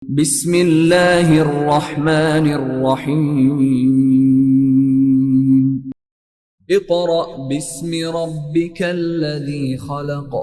बिस्मिल्लाहिर्रहमानिर्रहीम। Iqra बिस्मि रब्बिकल्लज़ी खलक़।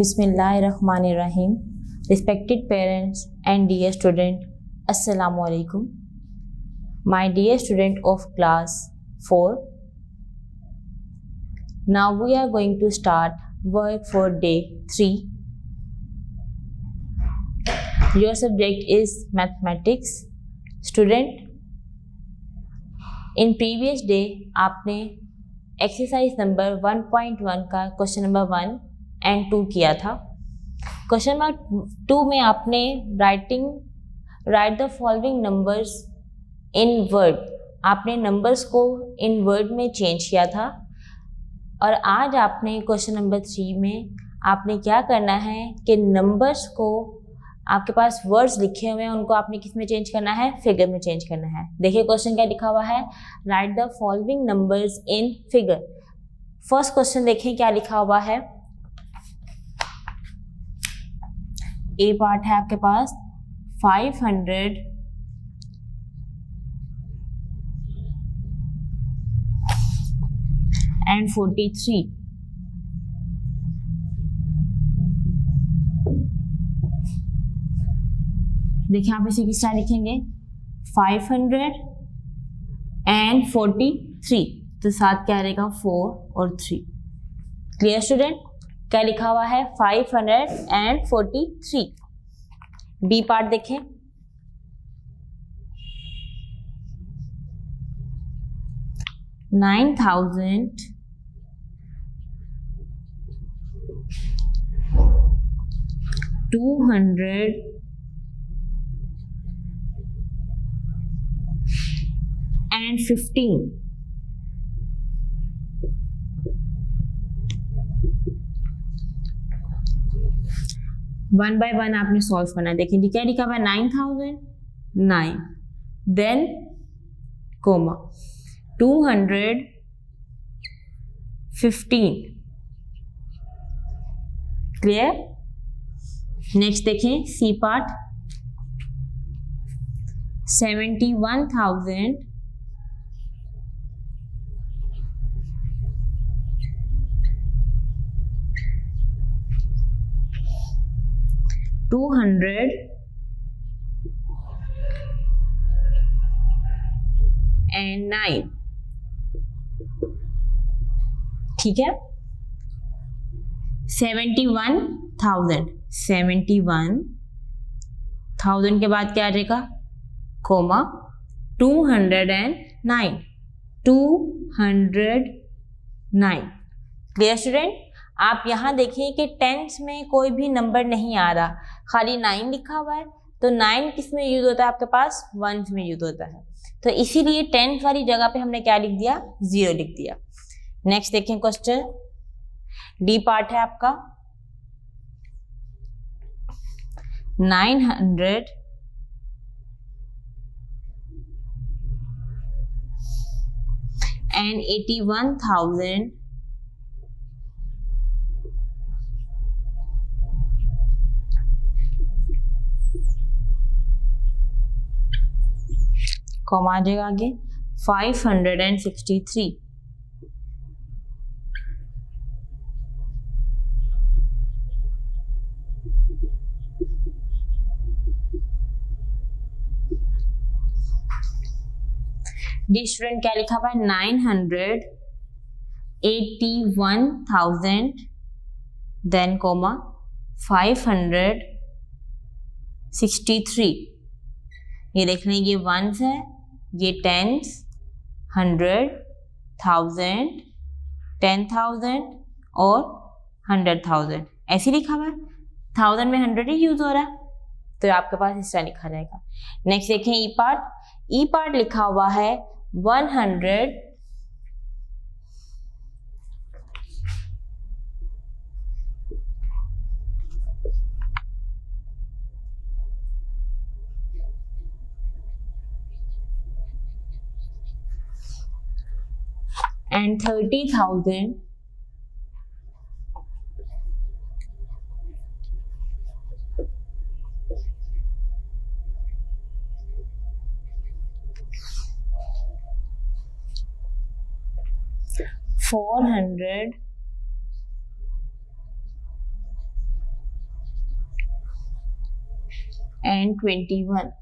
Bismillahirrahmanirrahim. Respected parents and dear student, Assalamu alaikum. My dear student of class 4, now we are going to start work for day 3. Your subject is mathematics. Student, in previous day आपने exercise number 1.1 का question number 1 and 2 किया था। Question number 2 में आपने right the following numbers in word, आपने numbers को इन word में change किया था। और आज आपने क्वेश्चन नंबर 3 में आपने क्या करना है कि नंबर्स को, आपके पास वर्ड्स लिखे हुए हैं, उनको आपने किस में चेंज करना है, फिगर में चेंज करना है। देखिए क्वेश्चन क्या लिखा हुआ है, right the following numbers in figure. First question देखें क्या लिखा हुआ है। ए पार्ट है आपके पास 543। देखिए आप इसे किस तरह लिखेंगे, 543, तो साथ क्या रहेगा 4 और 3। क्लियर स्टूडेंट, क्या लिखा हुआ है 543। बी पार्ट देखें, $9,215। वन बाय वन आपने सॉल्व करना है। देखिए क्या लिखा हुआ है, 9,009, देन कोमा 215। क्लियर। नेक्स्ट देखें सी पार्ट, 71,000 209। ठीक है, 71,000 के बाद क्या आ जाएगा, कोमा 209। Clear student. आप यहाँ देखिए कि टेंस में कोई भी नंबर नहीं आ रहा, खाली 9 लिखा हुआ है। तो 9 किस में यूज होता है, आपके पास वंस में यूज होता है। तो इसीलिए टेंस वाली जगह पे हमने क्या लिख दिया, 0 लिख दिया। नेक्स्ट देखें क्वेश्चन, डी पार्ट है आपका 981,000 कॉमा आ जाएगा आगे 563। डी स्टूडेंट क्या लिखा हुआ है, 981,000 देन कोमा 563। ये देख लें, ये वंस है, ये टेंस, 100, 1000, 10,000 और 100,000 ऐसे लिखा हुआ है। 1000 में 100 ही यूज हो रहा है, तो आपके पास इस तरह लिखा रहेगा। नेक्स्ट देखें ई पार्ट। ई पार्ट लिखा हुआ है 100 and 30,000 400 and 21।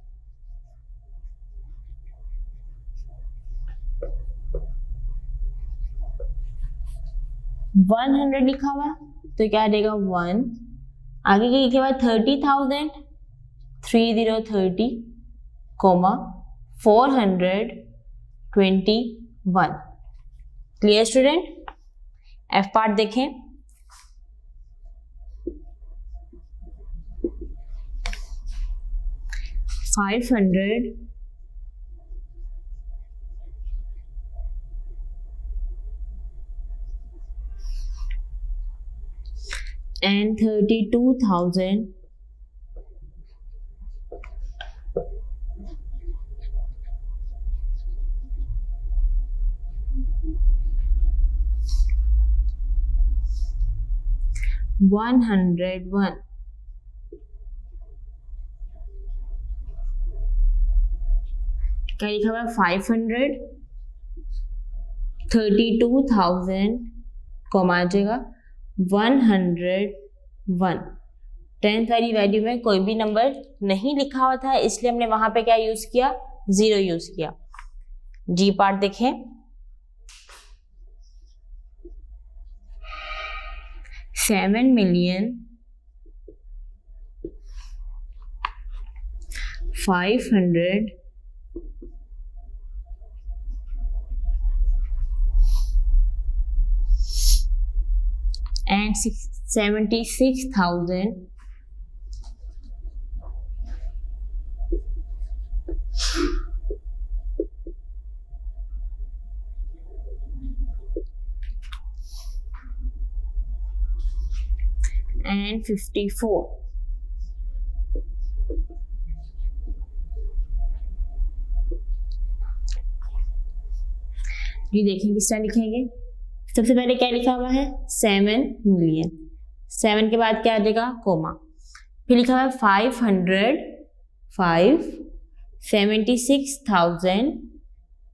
वन 100 लिखा हुआ तो क्या आ जाएगा 1, आगे क्या लिखा हुआ 30,000 30 comma 421। Clear student? F part देखें। $500 and 32,000 101। क्या लिखा हुआ है 500 32,000 कॉमा आ जाएगा 101। 10th वाली वैल्यू में कोई भी नंबर नहीं लिखा हुआ था, इसलिए हमने वहां पे क्या यूज किया, 0 यूज किया। जी पार्ट देखें। 7,500,000 and 76,000 and 54। ये देखें किस तरह लिखेंगे। सबसे पहले क्या लिखा हुआ है 7 मिलियन, 7 के बाद क्या आ जाएगा कोमा, फिर लिखा हुआ है 76,000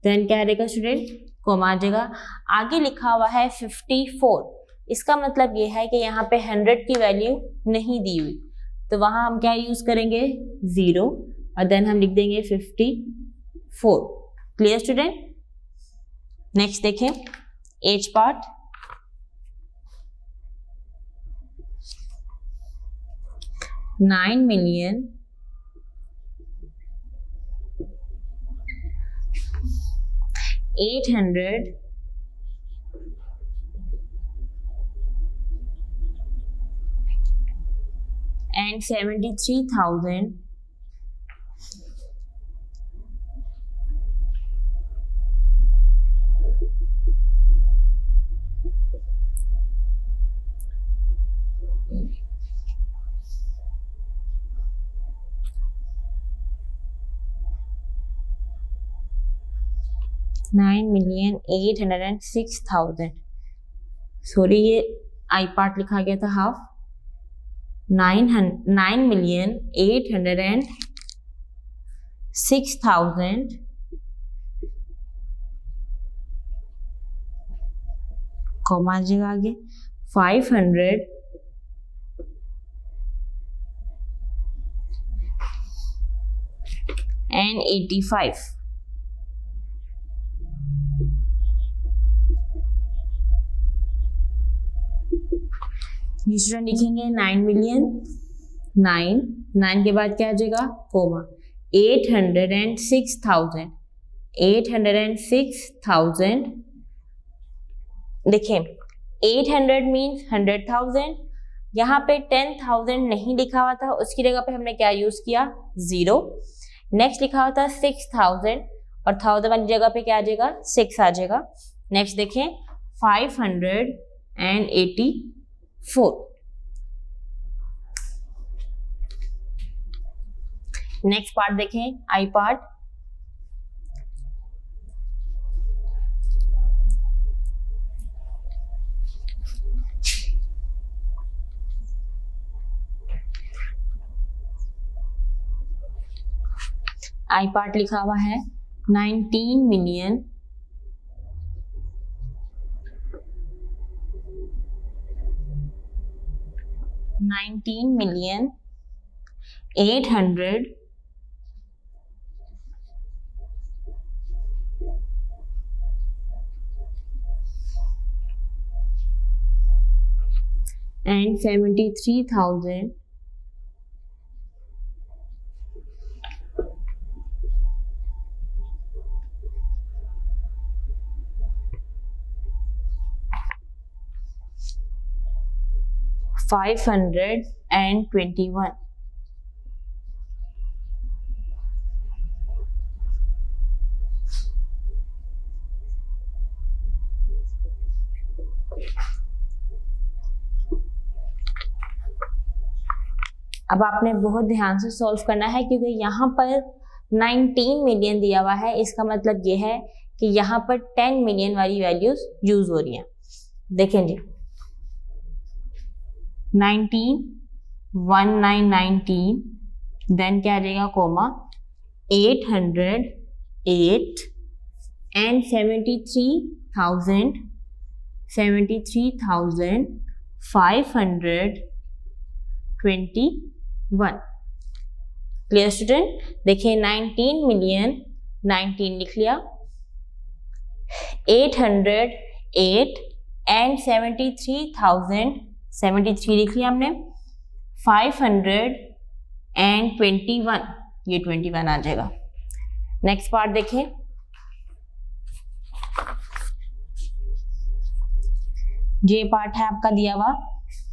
देन क्या आ जाएगा स्टूडेंट कोमा आ जाएगा, आगे लिखा हुआ है 54। इसका मतलब ये है कि यहाँ पे 100 की वैल्यू नहीं दी हुई, तो वहां हम क्या यूज करेंगे 0 और देन हम लिख देंगे 54। Clear student? नेक्स्ट देखें एज पार्ट। $9,800,000 and 73,000 $9,806,000। सॉरी ये आई पार्ट लिखा गया था हाफ। 9,806,000 कॉमा जगह आगे 585। स्टूडेंट लिखेंगे 9 मिलियन 9 के बाद क्या आ जाएगा कोमा 806,000 देखें 800 मीन्स 100,000 यहाँ पे 10,000 नहीं लिखा हुआ था, उसकी जगह पे हमने क्या यूज किया, 0। नेक्स्ट लिखा हुआ था 6,000 और 1000 वाली जगह पे क्या आ जाएगा, 6 आ जाएगा। नेक्स्ट देखें 584। नेक्स्ट पार्ट देखें, आई पार्ट। आई पार्ट लिखा हुआ है 19,800,000 and 73,000 521। अब आपने बहुत ध्यान से सॉल्व करना है, क्योंकि यहाँ पर 19 मिलियन दिया हुआ है। इसका मतलब ये है कि यहाँ पर 10 मिलियन वाली वैल्यूज यूज हो रही हैं। देखें जी, 19, 1919, देन क्या आ जाएगा, कोमा 808 एंड 73,521। Clear student? देखिए 19 मिलियन 19 लिख लिया, 808 एंड 73,073 लिख लिया हमने, 521, ये 21 आ जाएगा। नेक्स्ट पार्ट देखें, ये पार्ट है आपका दिया हुआ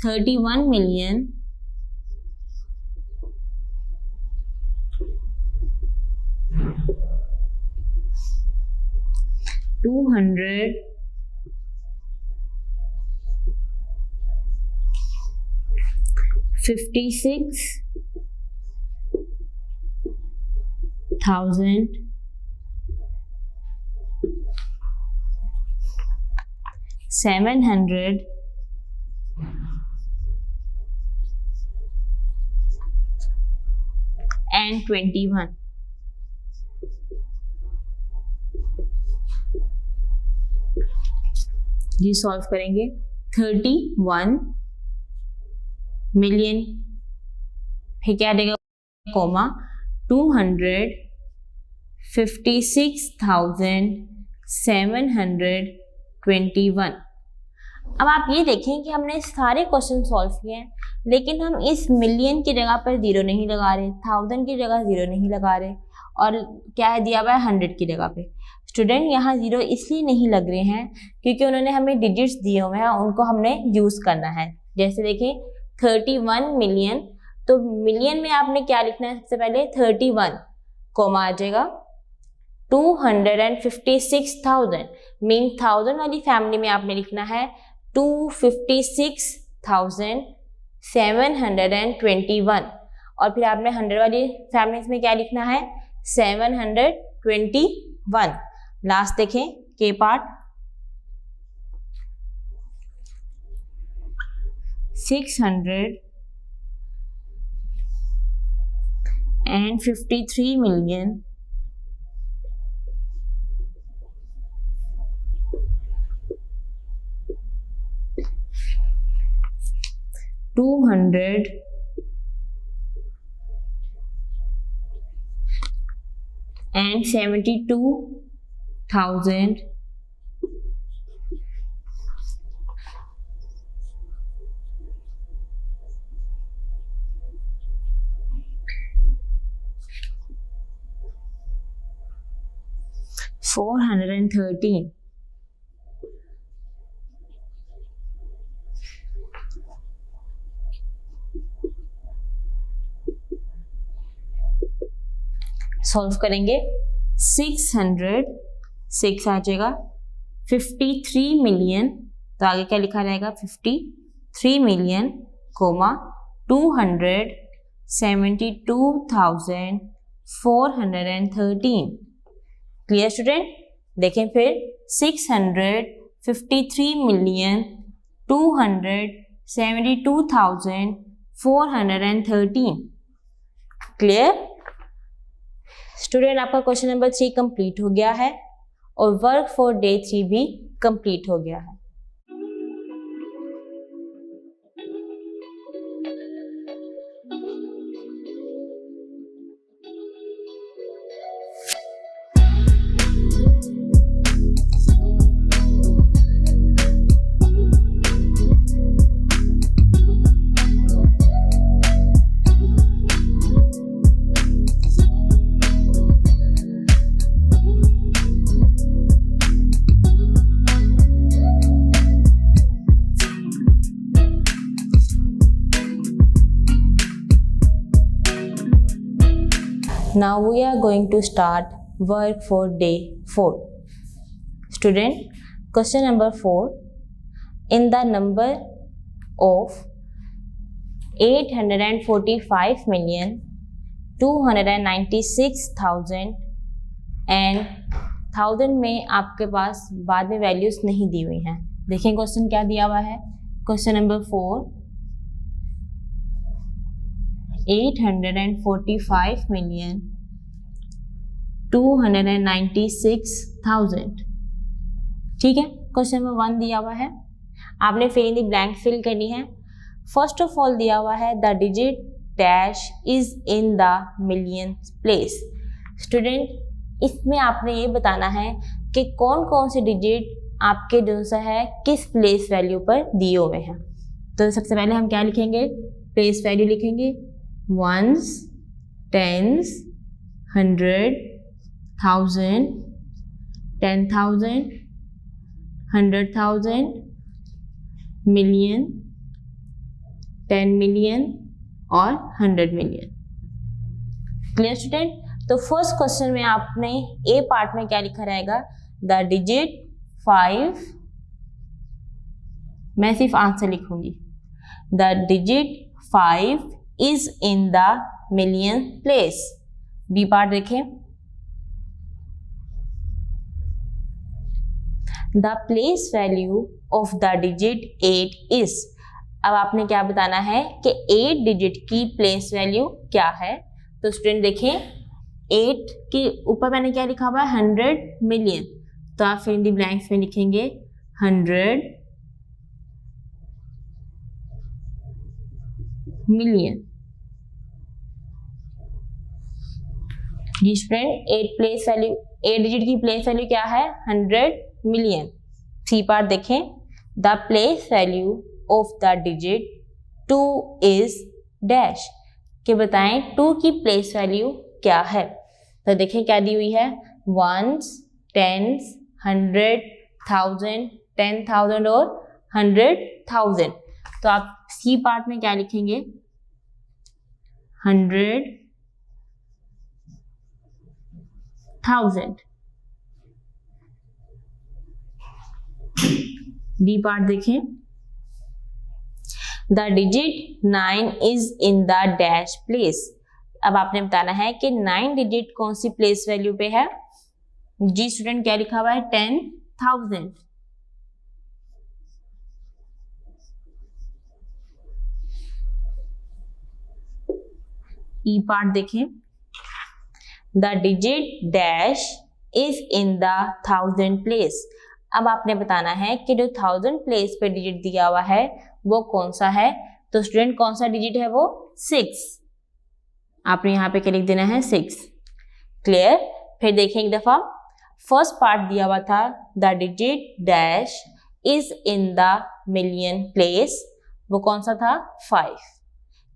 256,721। जी सॉल्व करेंगे, 31 मिलियन, फिर क्या देगा, कोमा 256,721। अब आप ये देखें कि हमने सारे क्वेश्चन सॉल्व किए हैं, लेकिन हम इस मिलियन की जगह पर 0 नहीं लगा रहे, 1000 की जगह 0 नहीं लगा रहे, और क्या है दिया हुआ है 100 की जगह पे। स्टूडेंट यहाँ 0 इसलिए नहीं लग रहे हैं क्योंकि उन्होंने हमें डिजिट्स दिए हुए हैं, उनको हमने यूज करना है। जैसे देखें 31 मिलियन, तो मिलियन में आपने क्या लिखना है, सबसे पहले 31, कोमा आ जाएगा 256,000, मीन 1000 वाली फैमिली में आपने लिखना है 256,721, और फिर आपने 100 वाली फैमिलीज में क्या लिखना है, 721। लास्ट देखें के पार्ट, 653 मिलियन 272,000 413। सॉल्व करेंगे 600 6 आ जाएगा 53 मिलियन, तो आगे क्या लिखा रहेगा 53 मिलियन कोमा 272,413। Clear student? देखें फिर 653 मिलियन 272,413। Clear student? आपका क्वेश्चन नंबर 3 कंप्लीट हो गया है और वर्क फॉर डे 3 भी कंप्लीट हो गया है। Now we are going to start work for day 4. Student, question number 4. In the number of 845,296,000 and 1000 में आपके पास बाद में वैल्यूज नहीं दी हुई हैं। देखें क्वेश्चन क्या दिया हुआ है। Question number 4, 845,296,000। ठीक है, क्वेश्चन नंबर 1 दिया हुआ है, आपने fill in the blank fill करनी है। फर्स्ट ऑफ ऑल दिया हुआ है the digit dash is in the million place. Student, इसमें आपने ये बताना है कि कौन कौन से डिजिट आपके जो सा है किस प्लेस वैल्यू पर दिए हुए हैं। तो सबसे पहले हम क्या लिखेंगे, प्लेस वैल्यू लिखेंगे, वंस, टेंस, 100, 1000, 10,000, 100,000, मिलियन, 10 मिलियन और 100 मिलियन। Clear student? तो फर्स्ट क्वेश्चन में आपने ए पार्ट में क्या लिखा रहेगा, द डिजिट 5, मैं सिर्फ आंसर लिखूंगी, the digit 5 is in the million place. B part देखें, the place value of the digit 8 is. अब आपने क्या बताना है कि 8 डिजिट की प्लेस वैल्यू क्या है। तो स्टूडेंट देखें, 8 के ऊपर मैंने क्या लिखा हुआ है, 100 मिलियन, तो आप फिर इन दी ब्लैंक्स में लिखेंगे 100 मिलियन। जी स्टूडेंट, 8 डिजिट की प्लेस वैल्यू क्या है, 100 मिलियन। सी पार्ट देखें, the place value of the digit 2 is dash, के बताएं 2 की प्लेस वैल्यू क्या है। तो देखें क्या दी हुई है, वंस, टेंस, 100, 1000, 10,000 और 100,000। तो आप सी पार्ट में क्या लिखेंगे, 100,000। डी पार्ट देखें, the digit 9 is in the dash place. अब आपने बताना है कि 9 डिजिट कौन सी प्लेस वैल्यू पे है। जी स्टूडेंट, क्या लिखा हुआ है, 10,000। ई पार्ट देखें, the digit dash is in the 1000 place. अब आपने बताना है कि जो 1000 प्लेस पे डिजिट दिया हुआ है वो कौन सा है। तो स्टूडेंट, कौन सा डिजिट है वो, 6। आपने यहाँ पे क्या लिख देना है, 6। क्लियर? फिर देखें एक दफा, फर्स्ट पार्ट दिया हुआ था the digit dash is in the million place, वो कौन सा था, 5।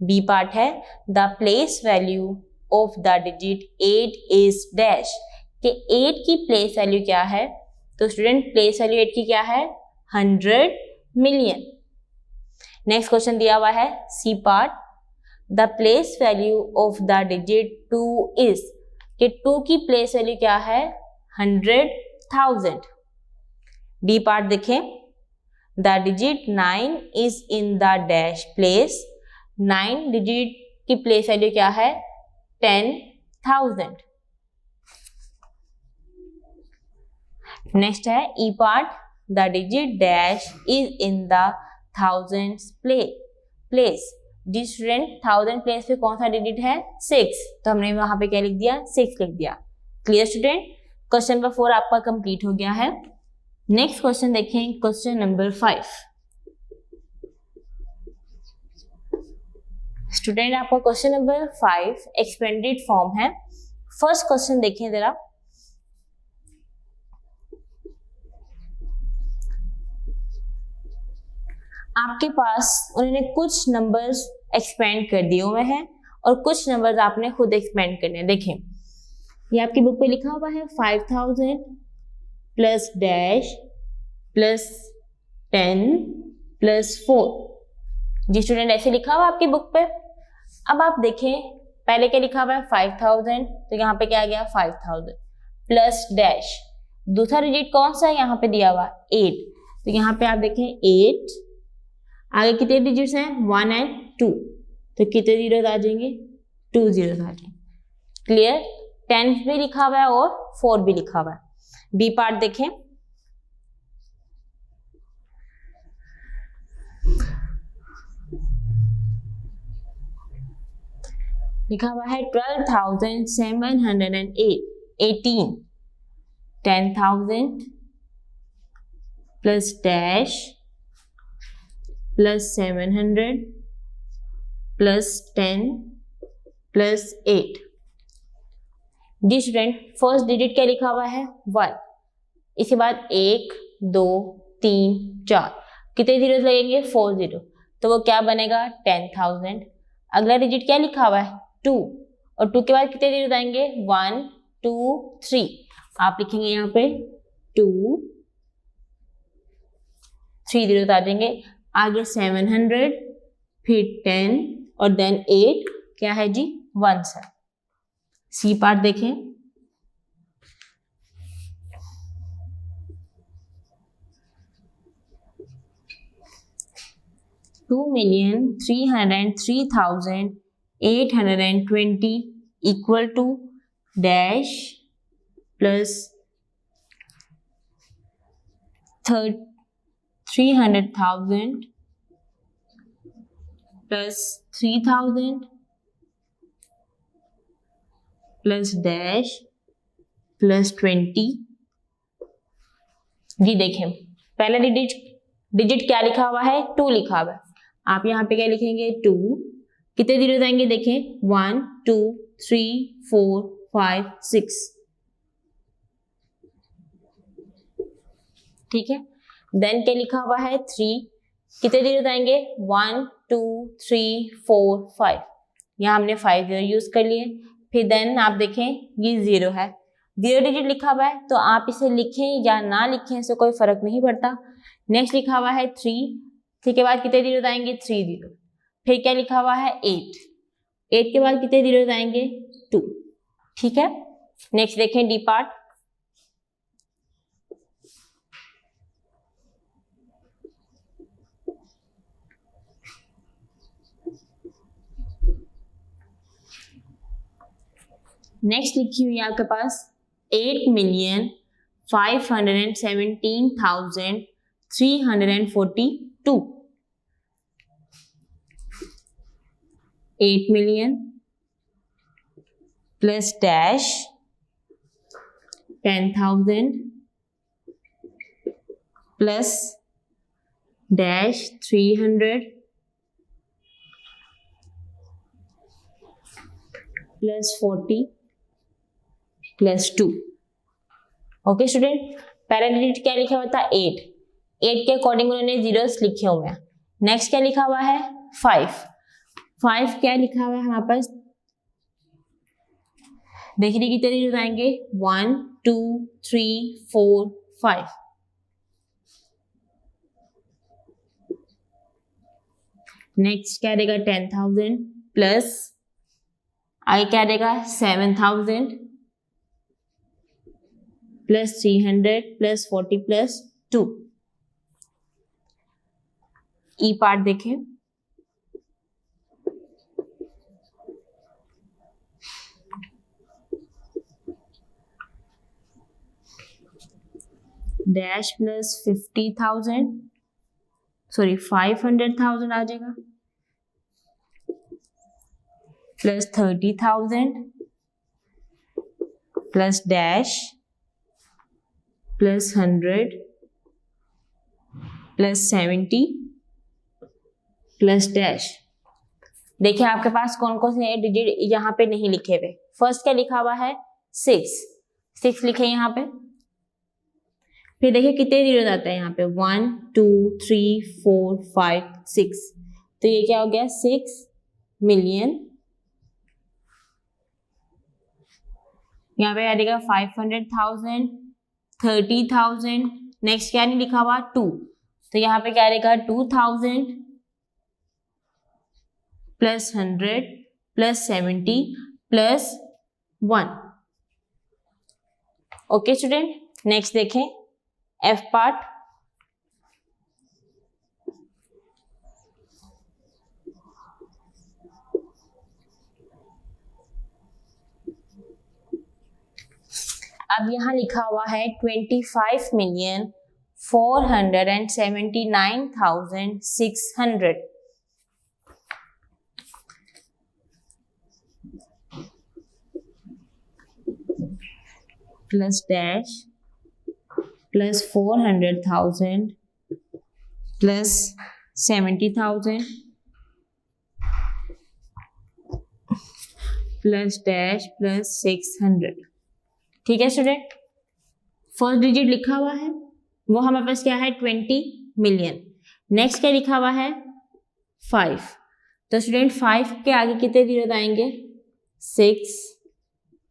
बी पार्ट है the place value of the digit 8 is dash, कि 8 की प्लेस वैल्यू क्या है। तो स्टूडेंट, प्लेस वैल्यू 8 की क्या है, 100 मिलियन। नेक्स्ट क्वेश्चन दिया हुआ है C part, the place value of the digit 2 is, कि कि 2 की प्लेस वैल्यू क्या है 100,000। डी पार्ट देखें, the digit 9 is in the dash place. 9 digit की प्लेस वैल्यू क्या है 10,000। नेक्स्ट है E part, the digit dash is in the thousands place. जी स्टूडेंट, 1000 प्लेस पे कौन सा डिजिट है 6, तो हमने वहां पे क्या लिख दिया 6 लिख दिया। क्लियर स्टूडेंट, क्वेश्चन नंबर 4 आपका कंप्लीट हो गया है। नेक्स्ट क्वेश्चन देखें, क्वेश्चन नंबर 5। स्टूडेंट आपका क्वेश्चन नंबर 5 एक्सपेंडेड फॉर्म है। फर्स्ट क्वेश्चन देखें जरा, आपके पास उन्होंने कुछ नंबर्स एक्सपेंड कर दिए हुए हैं और कुछ नंबर्स आपने खुद एक्सपेंड करने हैं। देखें, ये आपकी बुक पे लिखा हुआ है 5000 प्लस डैश प्लस 10 प्लस 4। जी स्टूडेंट, ऐसे लिखा हुआ आपकी बुक पे। अब आप देखें, पहले क्या लिखा हुआ है 5000, तो यहाँ पे क्या आ गया 5000 प्लस डैश, दूसरा डिजिट कौन सा है यहाँ पे दिया हुआ 8, तो यहाँ पे आप देखें 8, आगे कितने डिजिट्स हैं 1 एंड 2, तो कितने जीरोस आ जाएंगे 2 जीरोस आ जाएंगे। क्लियर, 10 भी लिखा हुआ है और 4 भी लिखा हुआ है। बी पार्ट देखें, लिखा हुआ है 12,718, 10,000 plus dash plus 700 plus 10 plus 8। जी स्टूडेंट, फर्स्ट डिजिट क्या लिखा हुआ है 1, इसके बाद 1 2 3 4, कितने जीरो लगेंगे 4 जीरो, तो वो क्या बनेगा 10,000। अगला डिजिट क्या लिखा हुआ है 2, और 2 के बाद कितने जीरो आएंगे 1 2 3, आप लिखेंगे यहाँ पे 2 3 जीरो आ जाएंगे। आगे 700, फिर 10 और देन 8, क्या है जी 1 है। सी पार्ट देखें, $2,303,820 equal to dash plus 300,000 plus 3,000 plus dash plus 20। जी देखें, पहला डिजिट क्या लिखा हुआ है 2 लिखा हुआ है, आप यहाँ पे क्या लिखेंगे 2, कितने जीरो आएंगे देखें 1 2 3 4 5 6, ठीक है। देन क्या लिखा हुआ है 3, कितने जीरो आएंगे 1 2 3 4 5, यहाँ हमने 5 जीरो यूज कर लिए। फिर देन आप देखें ये 0 है, 0 डिजिट लिखा हुआ है, तो आप इसे लिखें या ना लिखें इससे कोई फर्क नहीं पड़ता। नेक्स्ट लिखा हुआ है 3, ठीक है, बाद कितने जीरो आएंगे 3 जीरो। फिर क्या लिखा हुआ है 8, 8 के बाद कितने जीरो आएंगे 2, ठीक है। नेक्स्ट देखें डी पार्ट, नेक्स्ट लिखी हुई है आपके पास 8,517,342, 8 million plus dash 10,000 plus dash 300 plus 40 plus 2। Okay student, पहला डिजिट क्या लिखा हुआ था 8, 8 के अकॉर्डिंग उन्होंने जीरोस लिखे हुए हैं। नेक्स्ट क्या लिखा हुआ है 5, 5 क्या लिखा हुआ है हमारे पास, देखिए कितने जीरो आएंगे 1 2 3 4 5। नेक्स्ट क्या देगा 10,000 प्लस आगे क्या देगा 7,000 प्लस 300 प्लस 40 प्लस 2। ई पार्ट देखें, डैश प्लस 50,000 सॉरी 500,000 आ जाएगा, plus 30,000 plus dash plus 100 plus 70 plus dash. देखिए आपके पास कौन कौन से डिजिट यहाँ पे नहीं लिखे हुए। फर्स्ट क्या लिखा हुआ है, 6 लिखे यहाँ पे। फिर देखिए कितने जीरो आते हैं यहाँ पे, 1 2 3 4 5 6। तो ये क्या हो गया, 6 मिलियन। यहाँ पे आ जाएगा 500,000, 30,000। नेक्स्ट क्या नहीं लिखा हुआ, 2। तो यहाँ पे क्या रहेगा, 2,000 plus 100 plus 70 plus 1। Okay student, next देखें एफ पार्ट। अब यहां लिखा हुआ है 25,479,600 plus dash plus 400,000 plus 70,000 plus dash plus 600। ठीक है स्टूडेंट, फर्स्ट डिजिट लिखा हुआ है वो हमारे पास क्या है, 20 मिलियन। नेक्स्ट क्या लिखा हुआ है, 5। तो स्टूडेंट 5 के आगे कितने जीरो आएंगे, 6,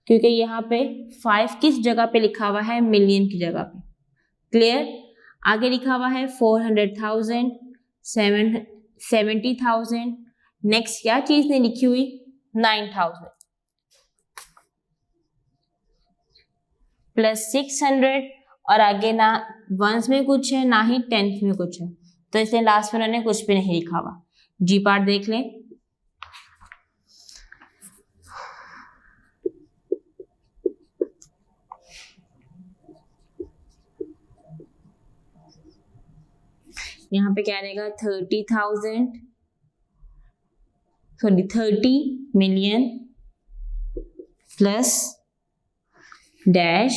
क्योंकि यहाँ पे 5 किस जगह पे लिखा हुआ है, मिलियन की जगह पे। क्लियर। आगे लिखा हुआ है 400,000, 70,000। नेक्स्ट क्या चीज नहीं लिखी हुई, 9,000 प्लस 600। और आगे ना वंस में कुछ है ना ही टेंथ में कुछ है, तो इसलिए लास्ट में उन्होंने कुछ भी नहीं लिखा हुआ। जी पार्ट देख लें। यहाँ पे क्या रहेगा, 30 million plus dash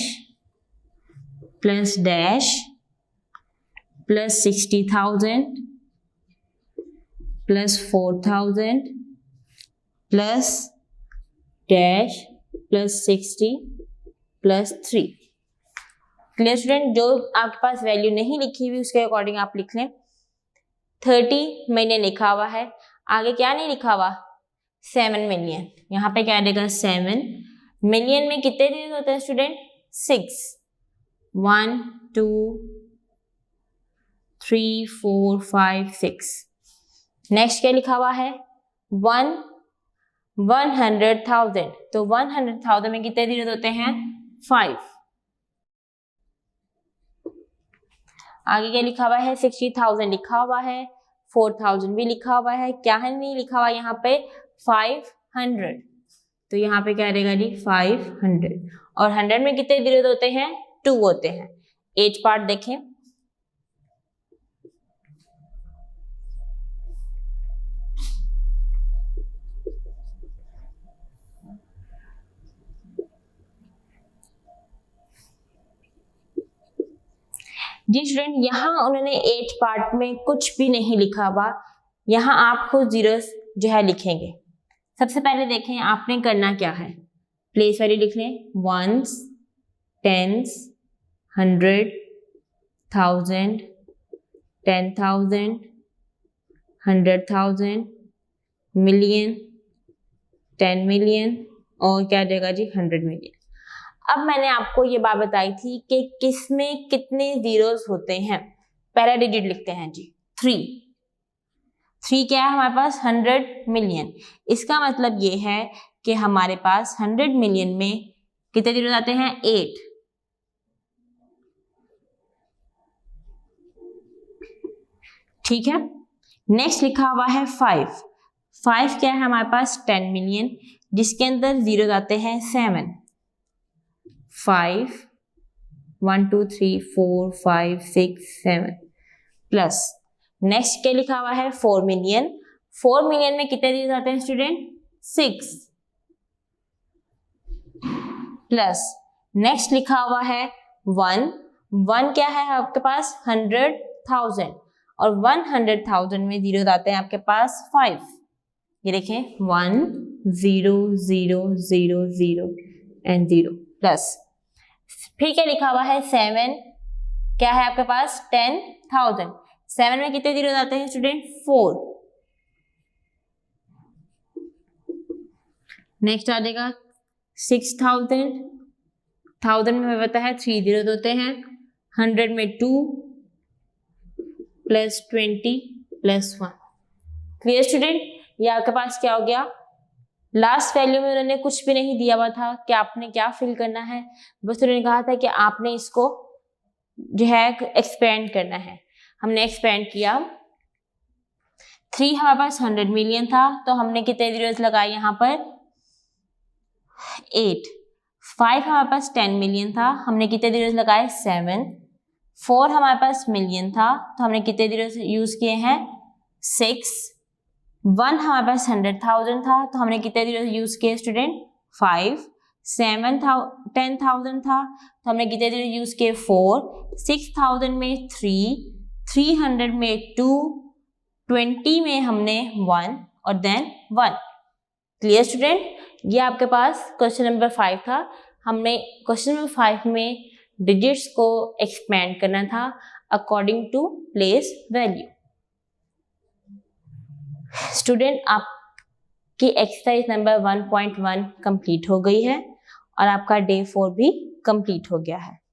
plus dash plus 60,000 plus 4,000 plus dash plus 60 plus 3। Clear student, जो आपके पास वैल्यू नहीं लिखी हुई उसके अकॉर्डिंग आप लिख लें। 30 मिलियन लिखा हुआ है, आगे क्या नहीं लिखा हुआ, 7 मिलियन। यहाँ पे क्या देगा, 7 मिलियन में कितने डिजिट होते हैं स्टूडेंट, 6। 1 2 3 4 5 6। नेक्स्ट क्या लिखा हुआ है, 100,000। तो 100,000 में कितने डिजिट होते हैं, 5। आगे क्या लिखा हुआ है, 60,000 लिखा हुआ है, 4,000 भी लिखा हुआ है, क्या है नहीं लिखा हुआ यहाँ पे, 500। तो यहाँ पे क्या रहेगा जी, 500। और 100 में कितने डिजिट होते हैं, 2 होते हैं। एज पार्ट देखें। जी स्टूडेंट, यहाँ उन्होंने एज पार्ट में कुछ भी नहीं लिखा हुआ, यहाँ आप खुद जीरोस जो है लिखेंगे। सबसे पहले देखें आपने करना क्या है, प्लेस वैल्यू लिख लें, 1s, 10s, 100, 1000, 10,000, 100,000, मिलियन, 10 मिलियन और क्या देगा जी, 100 मिलियन। अब मैंने आपको ये बात बताई थी कि किस में कितने जीरोस होते हैं। पहला डिजिट लिखते हैं जी, 3 क्या है हमारे पास, 100 मिलियन। इसका मतलब ये है कि हमारे पास 100 मिलियन में कितने जीरो आते हैं, 8। ठीक है। नेक्स्ट लिखा हुआ है 5। 5 क्या है हमारे पास 10 मिलियन, जिसके अंदर जीरो आते हैं 7। 5 1 2 3 4 5 6 7 प्लस नेक्स्ट क्या लिखा हुआ है 4 मिलियन। 4 मिलियन में कितने जीरो आते हैं स्टूडेंट 6 प्लस नेक्स्ट लिखा हुआ है 1। 1 क्या है आपके पास 100,000 और 100,000 में जीरो आते हैं आपके पास 5। ये देखें 1 0 0 0 0 एंड 0 प्लस फिर क्या लिखा हुआ है 7। क्या है आपके पास 10,000। 7 में कितने जीरो आते हैं स्टूडेंट 4। नेक्स्ट आ जाएगा 6,000। 1000 में पता है 3 जीरो होते हैं। 100 में 2 प्लस 20 प्लस 1। क्लियर स्टूडेंट, ये आपके पास क्या हो गया, लास्ट वैल्यू में उन्होंने कुछ भी नहीं दिया हुआ था कि आपने क्या फिल करना है, बस उन्होंने कहा था कि आपने इसको जो है एक्सपेंड करना है। हमने एक्सपेंड किया। 3 हमारे पास 100 मिलियन था तो हमने कितने जीरोस लगाए यहाँ पर 8। 5 हमारे पास 10 मिलियन था, हमने कितने जीरोस लगाए 7। 4 हमारे पास मिलियन था तो हमने कितने जीरोस यूज किए हैं 6। 1 हमारे पास 100,000 था तो हमने कितने जीरोस यूज किए स्टूडेंट 5। 7 10,000 था तो हमने कितने जीरोस यूज किए 4। 6,000 में 3, 300 में 2, 20 में हमने 1 और देन 1। क्लियर स्टूडेंट, ये आपके पास क्वेश्चन नंबर 5 था। हमने क्वेश्चन नंबर 5 में डिजिट्स को एक्सपेंड करना था according to place value. Student, आपकी एक्सरसाइज नंबर 1.1 कंप्लीट हो गई है और आपका डे 4 भी कंप्लीट हो गया है।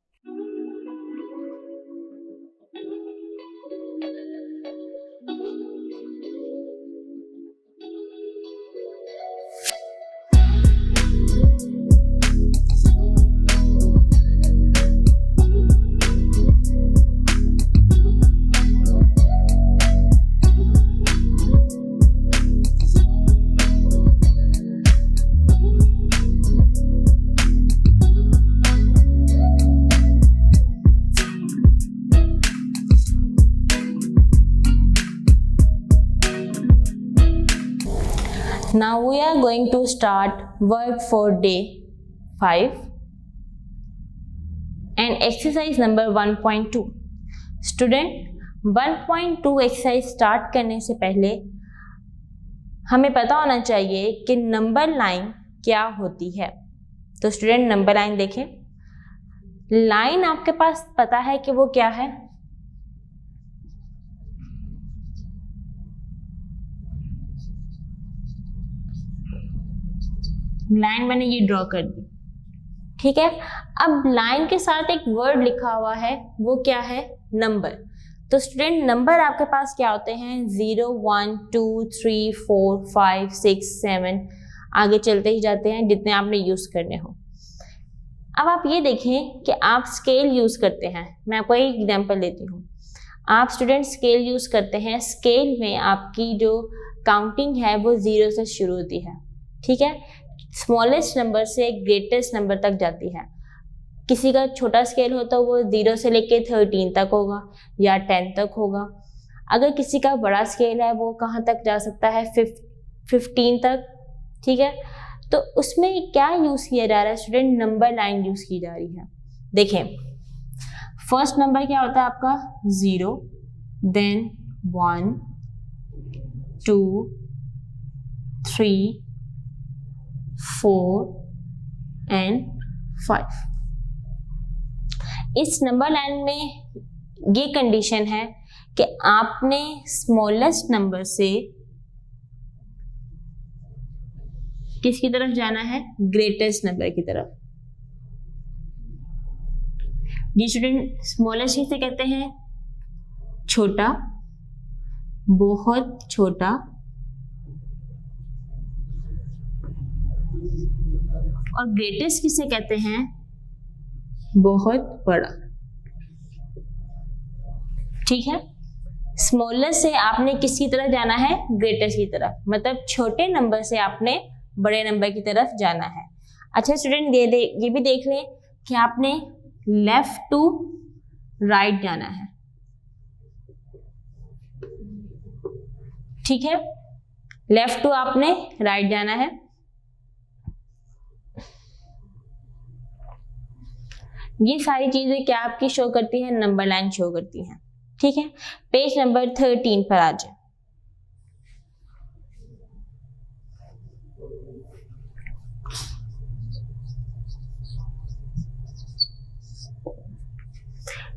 Now we are going to start work for day 5 and exercise number 1.2. Student, 1.2 exercise start करने से पहले हमें पता होना चाहिए कि नंबर लाइन क्या होती है। तो स्टूडेंट, नंबर लाइन देखें। लाइन आपके पास पता है कि वो क्या है, लाइन मैंने ये ड्रॉ कर दी, ठीक है। अब लाइन के साथ एक वर्ड लिखा हुआ है, वो क्या है, नंबर। तो स्टूडेंट, नंबर आपके पास क्या होते हैं 0 1 2 3 4 5 6 7, आगे चलते ही जाते हैं जितने आपने यूज करने हो। अब आप ये देखें कि आप स्केल यूज करते हैं। मैं आपको एक एग्जांपल देती हूँ। आप स्टूडेंट स्केल यूज करते हैं, स्केल में आपकी जो काउंटिंग है वो 0 से शुरू होती है, ठीक है। स्मॉलेस्ट नंबर से ग्रेटेस्ट नंबर तक जाती है। किसी का छोटा स्केल हो तो वो 0 से लेके 13 तक होगा या 10 तक होगा। अगर किसी का बड़ा स्केल है वो कहाँ तक जा सकता है 15 तक, ठीक है। तो उसमें क्या यूज किया जा रहा है स्टूडेंट, नंबर लाइन यूज की जा रही है। देखें, फर्स्ट नंबर क्या होता है आपका 0, देन 1 2 3 4 एंड 5। इस नंबर लाइन में ये कंडीशन है कि आपने स्मॉलेस्ट नंबर से किसकी तरफ जाना है, ग्रेटेस्ट नंबर की तरफ। ये स्टूडेंट स्मॉलेस्ट किसे कहते हैं, छोटा, बहुत छोटा, और ग्रेटेस्ट किसे कहते हैं, बहुत बड़ा, ठीक है। स्मॉलेस्ट से आपने किसकी तरफ जाना है, ग्रेटेस्ट की तरफ, मतलब छोटे नंबर से आपने बड़े नंबर की तरफ जाना है। अच्छा स्टूडेंट ये भी देख लें कि आपने लेफ्ट टू राइट जाना है, ठीक है, लेफ्ट टू आपने राइट जाना है। ये सारी चीजें क्या आपकी शो करती है, नंबर लाइन शो करती हैं, ठीक है। पेज नंबर 13 पर आ जाए।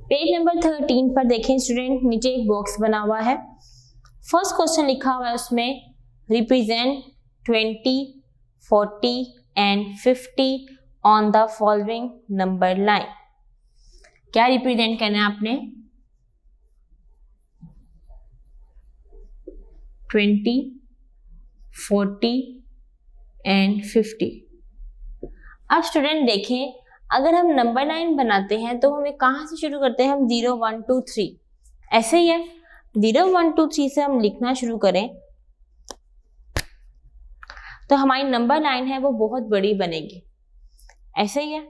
पेज नंबर 13 पर देखें स्टूडेंट, नीचे एक बॉक्स बना हुआ है। फर्स्ट क्वेश्चन लिखा हुआ है उसमें represent 20, 40 and 50 on the following number line. क्या रिप्रेजेंट करना है आपने, 20, 40 एंड 50। अब स्टूडेंट देखें, अगर हम नंबर लाइन बनाते हैं तो हमें कहाँ से शुरू करते हैं, हम 0, 1, 2, 3 ऐसे ही है। 0, 1, 2, 3 से हम लिखना शुरू करें तो हमारी नंबर लाइन है वो बहुत बड़ी बनेगी, ऐसे ही है।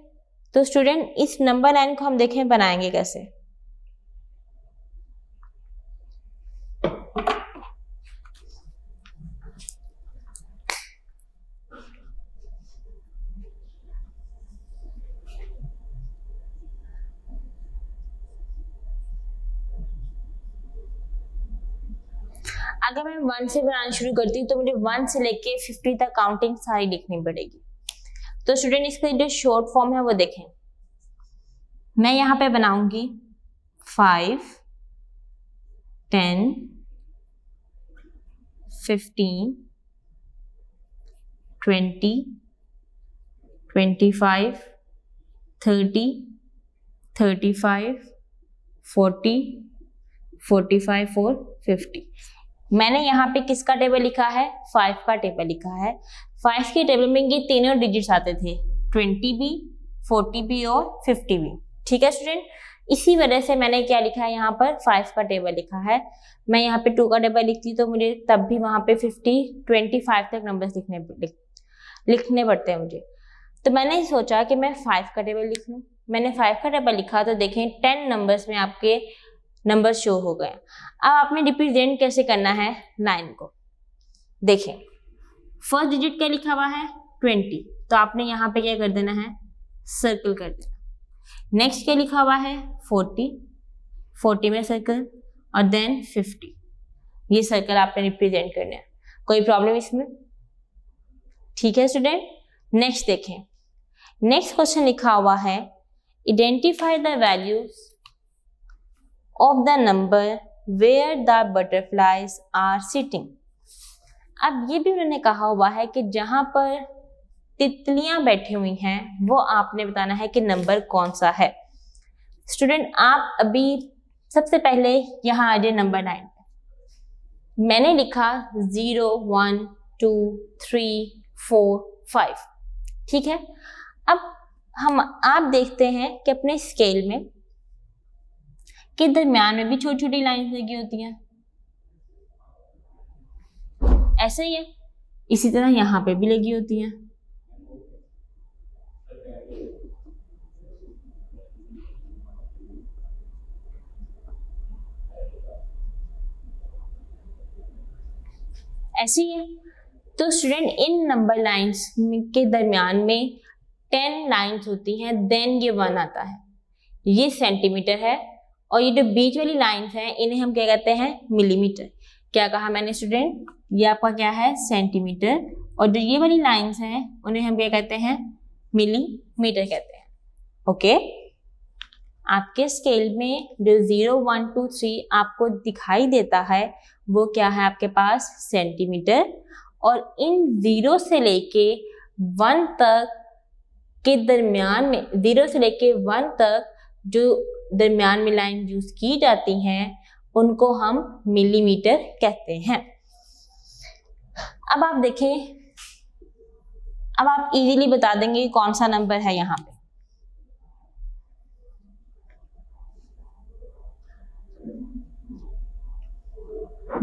तो स्टूडेंट इस नंबर लाइन को हम देखें बनाएंगे कैसे। अगर मैं 1 से बनाना शुरू करती हूँ तो मुझे 1 से लेके 50 तक काउंटिंग सारी लिखनी पड़ेगी। तो स्टूडेंट इसका जो शॉर्ट फॉर्म है वो देखें, मैं यहाँ पे बनाऊंगी 5, 10, 15, 20, 25, 30, 35, 40, 45 और 50। मैंने यहाँ पे किसका टेबल लिखा है, 5 का टेबल लिखा है। 5 के टेबल में ये तीनों डिजिट्स आते थे, 20 भी, 40 भी और 50 भी, ठीक है स्टूडेंट। इसी वजह से मैंने क्या लिखा है, यहाँ पर 5 का टेबल लिखा है। मैं यहाँ पे 2 का टेबल लिखती तो मुझे तब भी वहाँ पे 50, 25 तक नंबर्स लिखने पड़ते हैं मुझे। तो मैंने सोचा कि मैं 5 का टेबल लिख लूँ। मैंने 5 का टेबल लिखा तो देखें 10 नंबर्स में आपके नंबर शो हो गए। अब आपने रिप्रेजेंट कैसे करना है लाइन को, देखें फर्स्ट डिजिट क्या लिखा हुआ है 20, तो आपने यहाँ पे क्या कर देना है, सर्कल कर देना। नेक्स्ट क्या लिखा हुआ है 40, 40 में सर्कल और देन 50, ये सर्कल आपने रिप्रेजेंट करना है। कोई प्रॉब्लम इसमें, ठीक है स्टूडेंट। नेक्स्ट देखें, नेक्स्ट क्वेश्चन लिखा हुआ है identify the values of the number where the butterflies are sitting। अब ये भी उन्होंने कहा हुआ है कि जहां पर तितलियां बैठी हुई हैं वो आपने बताना है कि नंबर कौन सा है। स्टूडेंट आप अभी सबसे पहले यहाँ आ जाए नंबर लाइन पे। मैंने लिखा 0, 1, 2, 3, 4, 5, ठीक है। अब आप देखते हैं कि अपने स्केल में के दरम्यान में भी छोटी छोटी लाइंस लगी होती हैं, ऐसे ही है। इसी तरह यहाँ पे भी लगी होती हैं। ऐसे ही है। तो स्टूडेंट इन नंबर लाइंस के दरम्यान में 10 लाइंस होती हैं, देन ये 1 आता है। ये सेंटीमीटर है और ये जो बीच वाली लाइंस हैं इन्हें हम क्या कहते हैं, मिलीमीटर। क्या कहा मैंने स्टूडेंट, ये आपका क्या है सेंटीमीटर, और जो ये वाली लाइंस हैं उन्हें हम क्या कहते हैं, मिलीमीटर कहते हैं। ओके, आपके स्केल में जो 0, 1, 2, 3 आपको दिखाई देता है वो क्या है आपके पास, सेंटीमीटर। और इन 0 से लेके 1 तक के दरमियान में, 0 से लेके 1 तक जो दरमियान में लाइन यूज की जाती हैं उनको हम मिलीमीटर कहते हैं। अब आप देखें, अब आप इजीली बता देंगे कौन सा नंबर है यहाँ पे।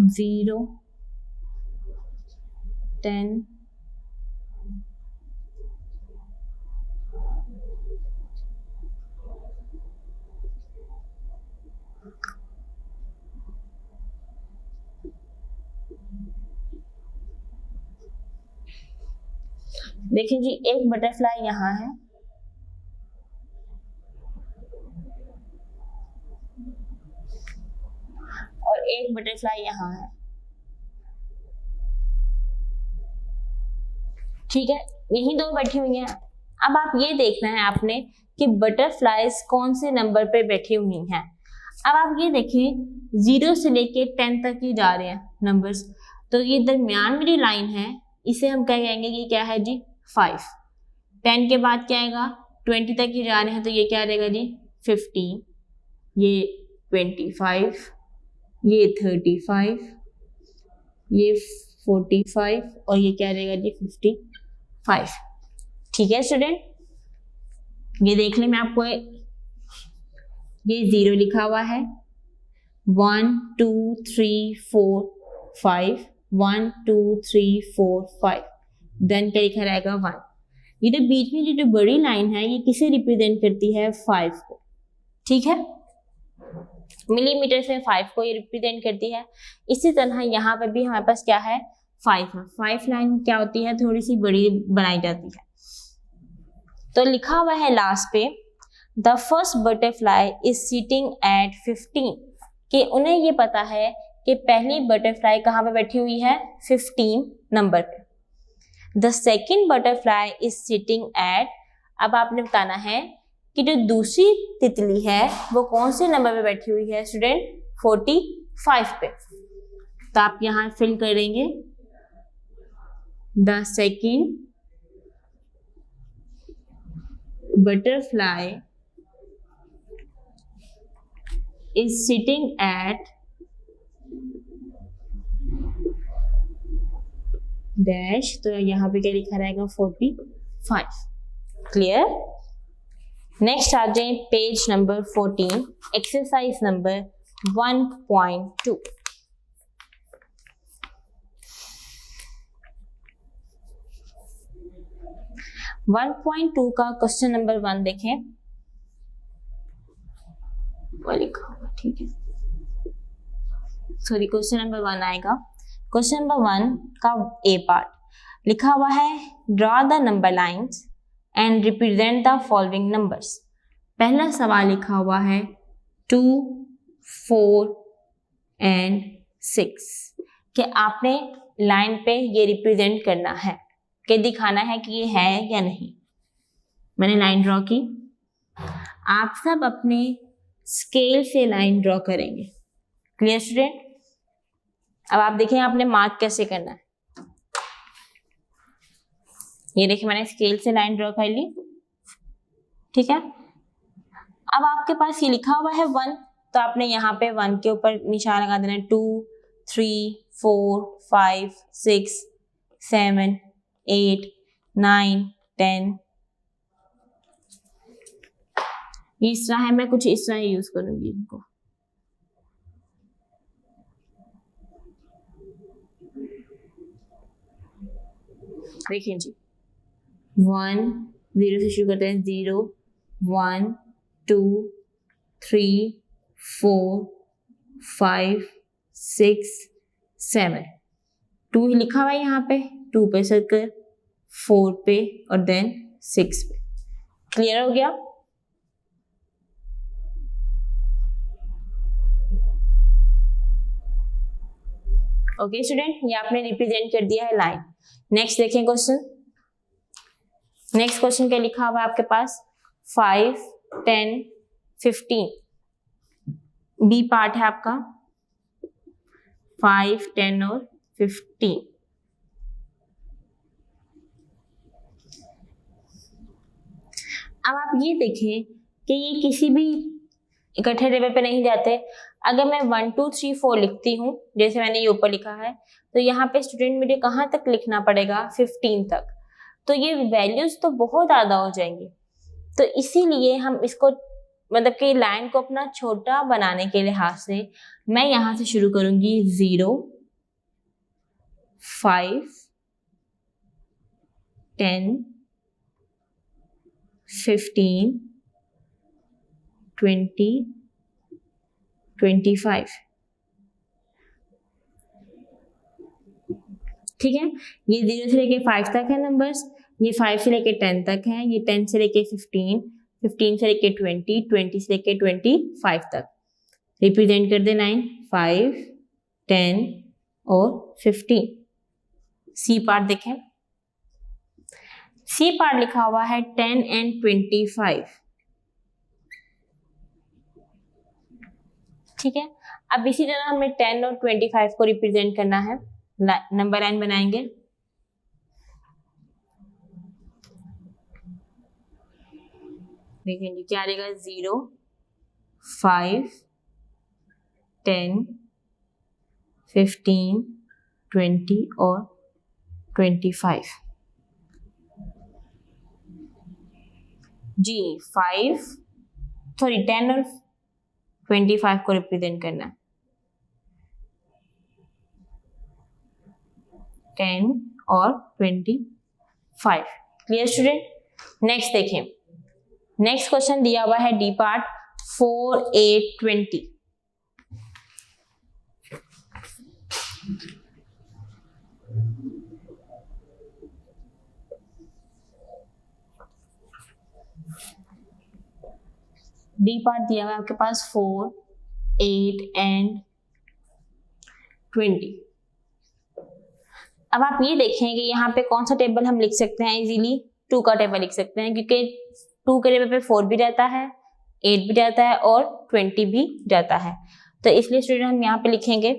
0, 10, देखिए जी, एक बटरफ्लाई यहाँ है और एक बटरफ्लाई यहाँ है, ठीक है, यही दो बैठी हुई हैं। अब आप ये देखना है आपने कि बटरफ्लाइज कौन से नंबर पे बैठी हुई हैं। अब आप ये देखें 0 से लेके 10 तक ही जा रहे हैं नंबर्स, तो ये दरमियान में जो लाइन है इसे हम क्या कहेंगे कि क्या है जी 5। 10 के बाद क्या आएगा 20 तक ही जा रहे हैं, तो ये क्या रहेगा जी 15, ये 25, ये 35, ये 45 और ये क्या रहेगा जी 55। ठीक है स्टूडेंट, ये देख लें, मैं आपको ये 0 लिखा हुआ है, 1 2 3 4 5, 1 2 3 4 5, देन क्या लिखा रहेगा 1। ये जो बीच में जो बड़ी लाइन है ये किसे रिप्रेजेंट करती है 5 को, ठीक है, मिलीमीटर से 5 को ये रिप्रेजेंट करती है। इसी तरह यहाँ पे भी हमारे पास क्या है 5 है। 5 लाइन क्या होती है, थोड़ी सी बड़ी बनाई जाती है। तो लिखा हुआ है लास्ट पे the first butterfly is sitting at 15, कि उन्हें ये पता है कि पहली बटरफ्लाई कहाँ पे बैठी हुई है 15 नंबर पे। The second butterfly is sitting at, अब आपने बताना है कि जो दूसरी तितली है वो कौन से नंबर पे बैठी हुई है स्टूडेंट 45 पे। तो आप यहाँ फिल करेंगे the second butterfly is sitting at dash, तो यहाँ पे क्या लिखा रहेगा 45। क्लियर। नेक्स्ट आ जाए page number 14, exercise number 1.2। One 1.2 का क्वेश्चन नंबर 1 देखें, वो लिखा हुआ, ठीक है, सॉरी क्वेश्चन नंबर 1 आएगा। क्वेश्चन नंबर 1 का ए पार्ट लिखा हुआ है draw the number lines and represent the following numbers. पहला सवाल लिखा हुआ है 2, 4 एंड 6, कि आपने लाइन पे ये रिप्रेजेंट करना है, कि दिखाना है कि ये है या नहीं। मैंने लाइन ड्रॉ की, आप सब अपने स्केल से लाइन ड्रॉ करेंगे। Clear student. अब आप देखें आपने मार्क कैसे करना है। ये देखिए मैंने स्केल से लाइन ड्रॉ कर ली, ठीक है। अब आपके पास ये लिखा हुआ है 1, तो आपने यहाँ पे 1 के ऊपर निशान लगा देना है। 2, 3, 4, 5, 6, 7, 8, 9, 10। इस तरह है, मैं कुछ इस तरह यूज करूंगी इनको। देखिए जी 1, 0 से शुरू करते हैं। 0, 1, 2, 3, 4, 5, 6, 7। 2 ही लिखा हुआ है यहाँ पे, 2 पे सर्कल, 4 पे और देन 6 पे। क्लियर हो गया। ओके स्टूडेंट, ये आपने रिप्रेजेंट कर दिया है लाइन। नेक्स्ट देखें क्वेश्चन। नेक्स्ट क्वेश्चन क्या लिखा हुआ है आपके पास 5, 10, 15। बी पार्ट है आपका 5, 10 और 15। अब आप ये देखें कि ये किसी भी इकट्ठे टेबल पे नहीं जाते। अगर मैं 1, 2, 3, 4 लिखती हूँ, जैसे मैंने ये ऊपर लिखा है, तो यहाँ पे स्टूडेंट मुझे कहाँ तक लिखना पड़ेगा 15 तक। तो ये वैल्यूज तो बहुत ज़्यादा हो जाएंगी। तो इसीलिए हम इसको मतलब कि लाइन को अपना छोटा बनाने के लिहाज से मैं यहाँ से शुरू करूँगी 0, 5, 10, 15, 20, 25। ठीक है, ये 0 से लेके 5 तक है नंबर्स, ये 5 से लेके 10 तक है, ये 10 से लेके 15, 15 से लेके 20, 20 से लेके 25 तक। रिप्रेजेंट कर दे 9, 5, 10 और 15। सी पार्ट देखें, सी पार्ट लिखा हुआ है 10 and 25। ठीक है, अब इसी तरह हमें 10 और 25 को रिप्रेजेंट करना है। नंबर लाइन बनाएंगे, देखेंगे क्या आ जाएगा, 0, 5, 10, 15, 20 और 25। जी 10 और 25 को रिप्रेजेंट करना है। 10 और 25। Clear student? नेक्स्ट देखें, नेक्स्ट क्वेश्चन दिया हुआ है डी पार्ट 4, 8, 20। डी पार्ट दिया हुआ है आपके पास 4, 8 एंड 20। अब आप ये देखें कि यहाँ पे कौन सा टेबल हम लिख सकते हैं इजीली, 2 का टेबल लिख सकते हैं, क्योंकि 2 के टेबल पे 4 भी रहता है, 8 भी रहता है और 20 भी रहता है। तो इसलिए स्टूडेंट हम यहाँ पे लिखेंगे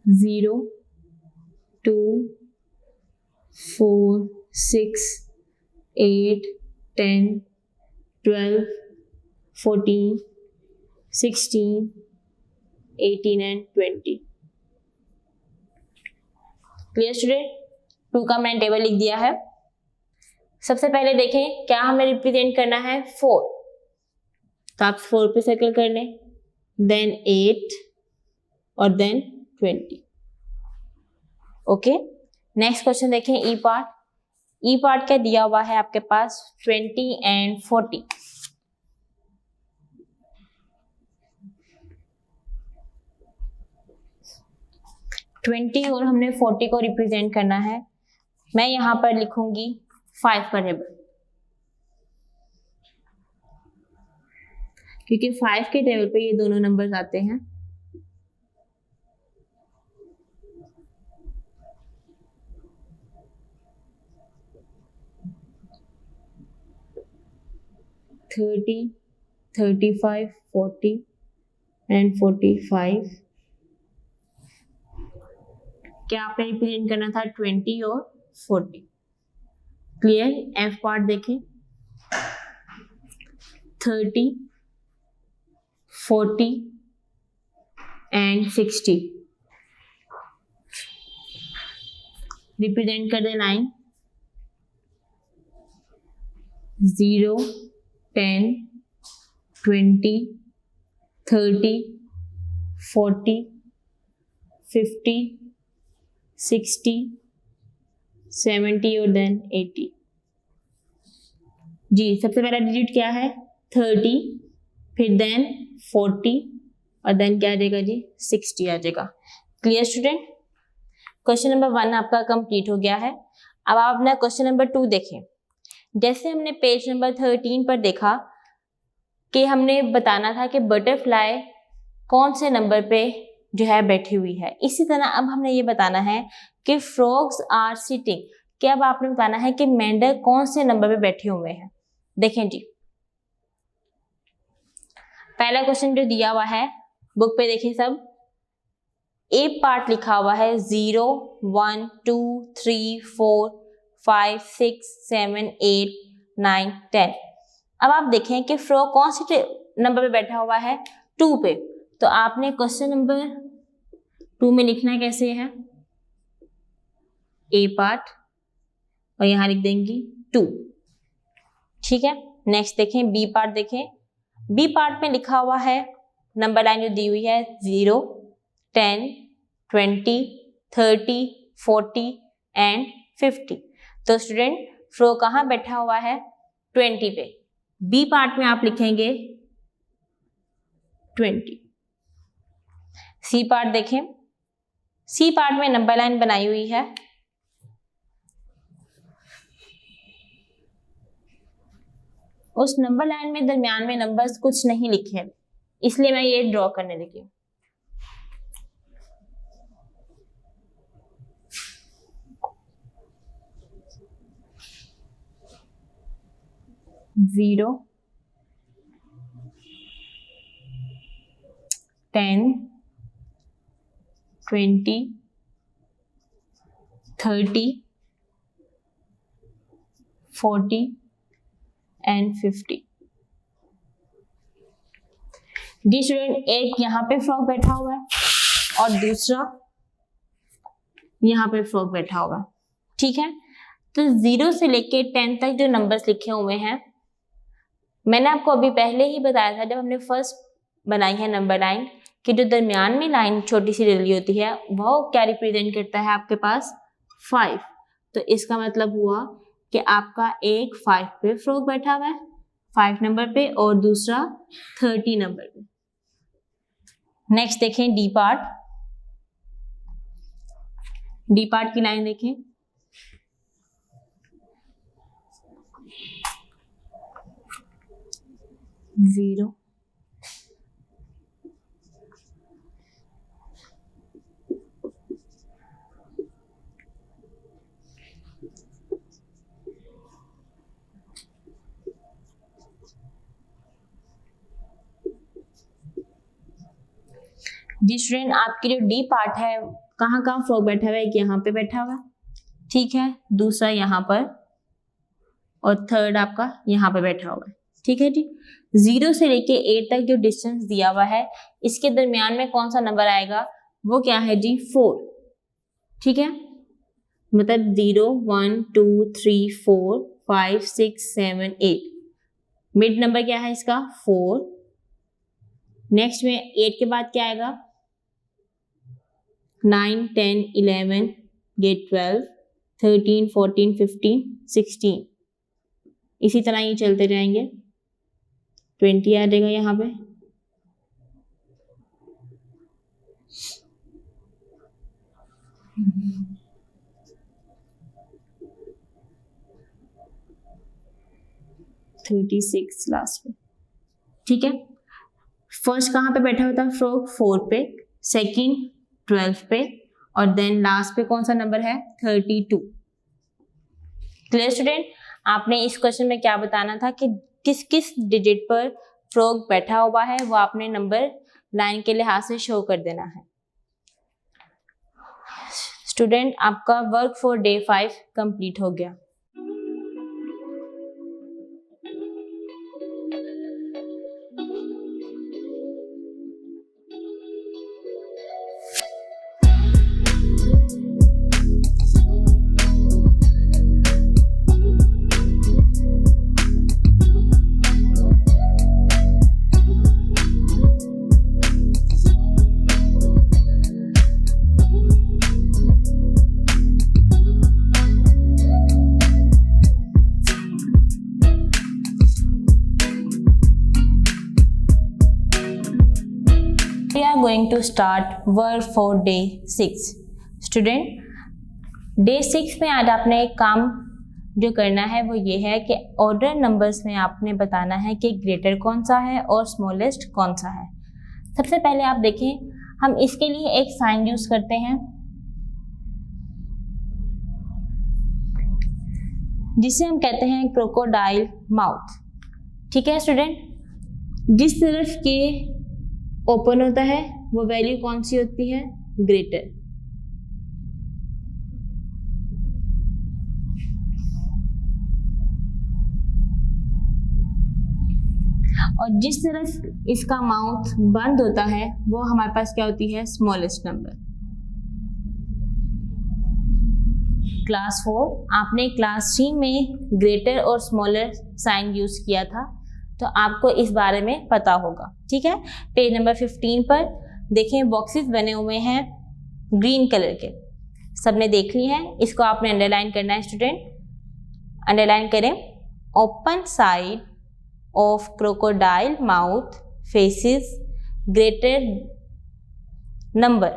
0, 2, 4, 6, 8, 10, 12, 14, 16, 18 एंड 20। Clear student? 2 का मैंने टेबल लिख दिया है। सबसे पहले देखें क्या हमें रिप्रेजेंट करना है, 4, तो आप 4 पे सर्कल कर लें, देन 8 और देन 20। ओके, नेक्स्ट क्वेश्चन देखें ई पार्ट। ई पार्ट क्या दिया हुआ है आपके पास, 20 एंड 40। और हमने 40 को रिप्रेजेंट करना है। मैं यहां पर लिखूंगी 5 का टेबल, क्योंकि 5 के टेबल पे ये दोनों नंबर्स आते हैं। Thirty, 35, 40 and 45। क्या आपने रिप्रेजेंट करना था, 20 और 40। क्लियर? एफ पार्ट देखें, 30, 40 एंड 60। रिप्रेजेंट कर दे लाइन, 0, 10, 20, 30, 40, 50, 60, 70 और देन 80। जी सबसे पहला डिजिट क्या है, 30, फिर देन 40 और देन क्या आ जाएगा जी, 60 आ जाएगा। Clear student? क्वेश्चन नंबर 1 आपका कंप्लीट हो गया है। अब आप अपना क्वेश्चन नंबर 2 देखें। जैसे हमने पेज नंबर 13 पर देखा कि हमने बताना था कि बटरफ्लाई कौन से नंबर पे जो है बैठी हुई है, इसी तरह अब हमने ये बताना है कि फ्रॉग्स आर सिटिंग, कि अब आपने बताना है कि मेंढक कौन से नंबर पे बैठे हुए हैं। देखें जी, पहला क्वेश्चन जो दिया हुआ है बुक पे देखें सब, ए पार्ट लिखा हुआ है 0, 1, 2, 3, 4, 5, 6, 7, 8, 9, 10। अब आप देखें कि फ्रॉग कौन से नंबर पे बैठा हुआ है, 2 पे। तो आपने क्वेश्चन नंबर 2 में लिखना कैसे है, ए पार्ट और यहां लिख देंगी 2। ठीक है, नेक्स्ट देखें बी पार्ट देखें, बी पार्ट में लिखा हुआ है नंबर लाइन जो दी हुई है 0, 10, 20, 30, 40 एंड 50। तो स्टूडेंट फ्रो कहाँ बैठा हुआ है? 20 पे। बी पार्ट में आप लिखेंगे 20। सी पार्ट देखें, सी पार्ट में नंबर लाइन बनाई हुई है, उस नंबर लाइन में दरमियान में नंबर्स कुछ नहीं लिखे हैं, इसलिए मैं ये ड्रॉ करने लगी हूँ। Zero, 10, 20, 30, 40 and 50। डी स्टूडेंट, एक यहाँ पे फ्रॉग बैठा हुआ है और दूसरा यहाँ पे फ्रॉग बैठा हुआ है, ठीक है। तो 0 से लेके 10 तक जो नंबर्स लिखे हुए हैं, मैंने आपको अभी पहले ही बताया था जब हमने फर्स्ट बनाई है नंबर लाइन कि जो दरमियान में लाइन छोटी सी डली होती है वो क्या रिप्रेजेंट करता है आपके पास? 5। तो इसका मतलब हुआ कि आपका एक 5 पे फ्रॉग बैठा हुआ है, 5 नंबर पे, और दूसरा 30 नंबर पे। नेक्स्ट देखें डी पार्ट। डी पार्ट की लाइन देखें, जीरो, जी स्टूडेंट, आपकी जो डी पार्ट है कहाँ कहाँ फ्रॉग बैठा हुआ है? एक यहाँ पे बैठा हुआ है, ठीक है, दूसरा यहाँ पर, और थर्ड आपका यहाँ पे बैठा हुआ है, ठीक है जी। 0 से लेके 8 तक जो डिस्टेंस दिया हुआ है, इसके दरमियान में कौन सा नंबर आएगा? वो क्या है जी? 4, ठीक है। मतलब 0, 1, 2, 3, 4, 5, 6, 7, 8। मिड नंबर क्या है इसका? 4। नेक्स्ट में 8 के बाद क्या आएगा? 9, 10, 11, ये 12, 13, 14, 15, 16। इसी तरह ये चलते जाएंगे, 20 आ जाएगा यहाँ पे। $36 लास्ट पे, ठीक है। फर्स्ट कहाँ पे बैठा हुआ था फ्रॉग? 4 पे, सेकंड 12 पे, और देन लास्ट पे कौन सा नंबर है? 32। Clear student? आपने इस क्वेश्चन में क्या बताना था कि किस किस डिजिट पर फ्रॉग बैठा हुआ है, वो आपने नंबर लाइन के लिहाज से शो कर देना है। स्टूडेंट, आपका वर्क फॉर डे 5 कंप्लीट हो गया। Going to start work for day 6. Student, day 6 में आज आपने एक काम जो करना है वो ये है कि ऑर्डर नंबर्स में आपने बताना है कि ग्रेटर कौन सा है और स्मॉलेस्ट कौन सा है। सबसे पहले आप देखें, हम इसके लिए एक साइन यूज करते हैं जिसे हम कहते हैं क्रोकोडाइल माउथ, ठीक है स्टूडेंट। जिस तरफ के ओपन होता है वो वैल्यू कौन सी होती है? ग्रेटर। और जिस तरफ इसका माउथ बंद होता है वो हमारे पास क्या होती है? Smallest number. क्लास 4 आपने क्लास 3 में ग्रेटर और स्मॉलर साइन यूज किया था, तो आपको इस बारे में पता होगा। ठीक है, पेज नंबर 15 पर देखें बॉक्सेस बने हुए हैं ग्रीन कलर के, सबने देख ली है। इसको आपने अंडरलाइन करना है स्टूडेंट, अंडरलाइन करें। Open side of crocodile mouth faces greater number,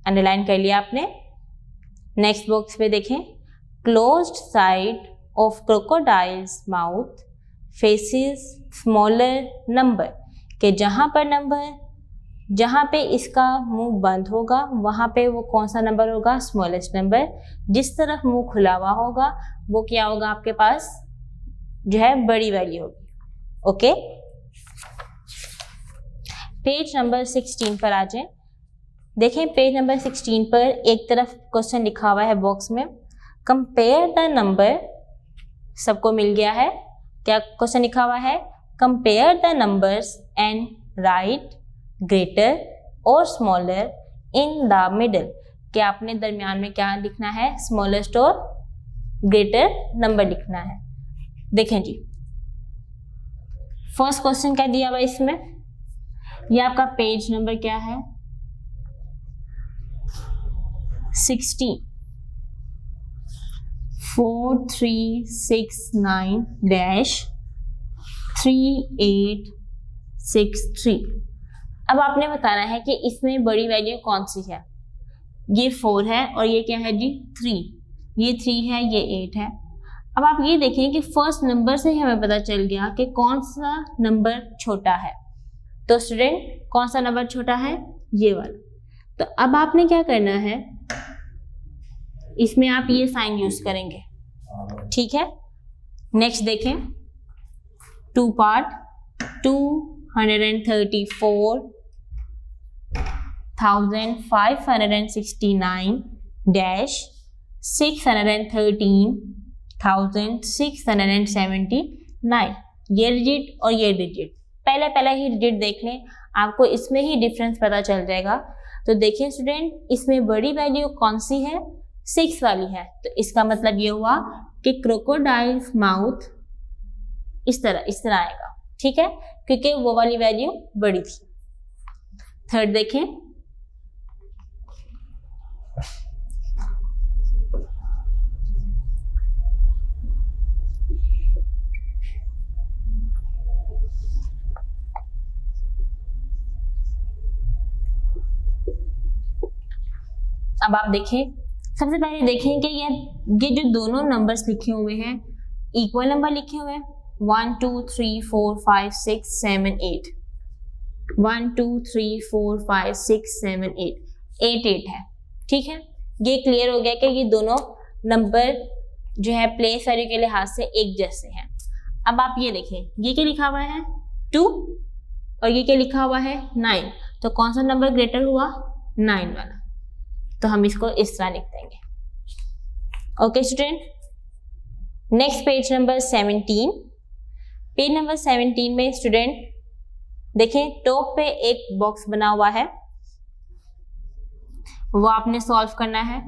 underline कर लिया आपने। नेक्स्ट बॉक्स पे देखें closed side of crocodiles mouth faces smaller number, कि जहाँ पे इसका मुंह बंद होगा वहाँ पे वो कौन सा नंबर होगा, स्मॉलेस्ट नंबर। जिस तरफ मुंह खुला हुआ होगा वो क्या होगा, आपके पास जो है बड़ी वैल्यू होगी। ओके, पेज नंबर 16 पर आ जाए। देखें पेज नंबर 16 पर एक तरफ क्वेश्चन लिखा हुआ है बॉक्स में, कंपेयर द नंबर, सबको मिल गया है। क्या क्वेश्चन लिखा हुआ है, compare the numbers and right greater और स्मॉलर इन द मिडल, कि आपने दरमियान में क्या लिखना है, स्मॉलेस्ट और ग्रेटर नंबर लिखना है। देखें जी, फर्स्ट क्वेश्चन क्या दिया हुआ इसमें, ये आपका पेज नंबर क्या है 16, 4369-3863। अब आपने बताना है कि इसमें बड़ी वैल्यू कौन सी है। ये 4 है और ये क्या है जी 3, ये 3 है, ये 8 है। अब आप ये देखें कि फर्स्ट नंबर से ही हमें पता चल गया कि कौन सा नंबर छोटा है। तो स्टूडेंट कौन सा नंबर छोटा है, ये वाला। तो अब आपने क्या करना है, इसमें आप ये साइन यूज करेंगे। ठीक है, नेक्स्ट देखें 2 पार्ट 234,669-613,679, ये डिजिट और ये डिजिट पहले ही डिजिट देख लें, आपको इसमें ही डिफरेंस पता चल जाएगा। तो देखिए स्टूडेंट, इसमें बड़ी वैल्यू कौन सी है, 6 वाली है। तो इसका मतलब ये हुआ कि क्रोकोडाइल्स माउथ इस तरह आएगा। ठीक है, क्योंकि वो वाली वैल्यू बड़ी थी। थर्ड देखें, अब आप देखें, सबसे पहले देखें कि ये जो दोनों नंबर्स लिखे हुए हैं इक्वल नंबर लिखे हुए हैं, 1 2 3 4 5 6 7 8, 1 2 3 4 5 6 7 8, 8 8 है। ठीक है, ये क्लियर हो गया कि ये दोनों नंबर जो है प्लेस वैल्यू के लिहाज से एक जैसे हैं। अब आप ये देखें, ये क्या लिखा हुआ है 2 और ये क्या लिखा हुआ है 9, तो कौन सा नंबर ग्रेटर हुआ, 9 वाला। तो हम इसको इस तरह लिख देंगे। Okay student, next page number 17। Page number 17 में स्टूडेंट देखें टॉप पे एक बॉक्स बना हुआ है, वो आपने सॉल्व करना है।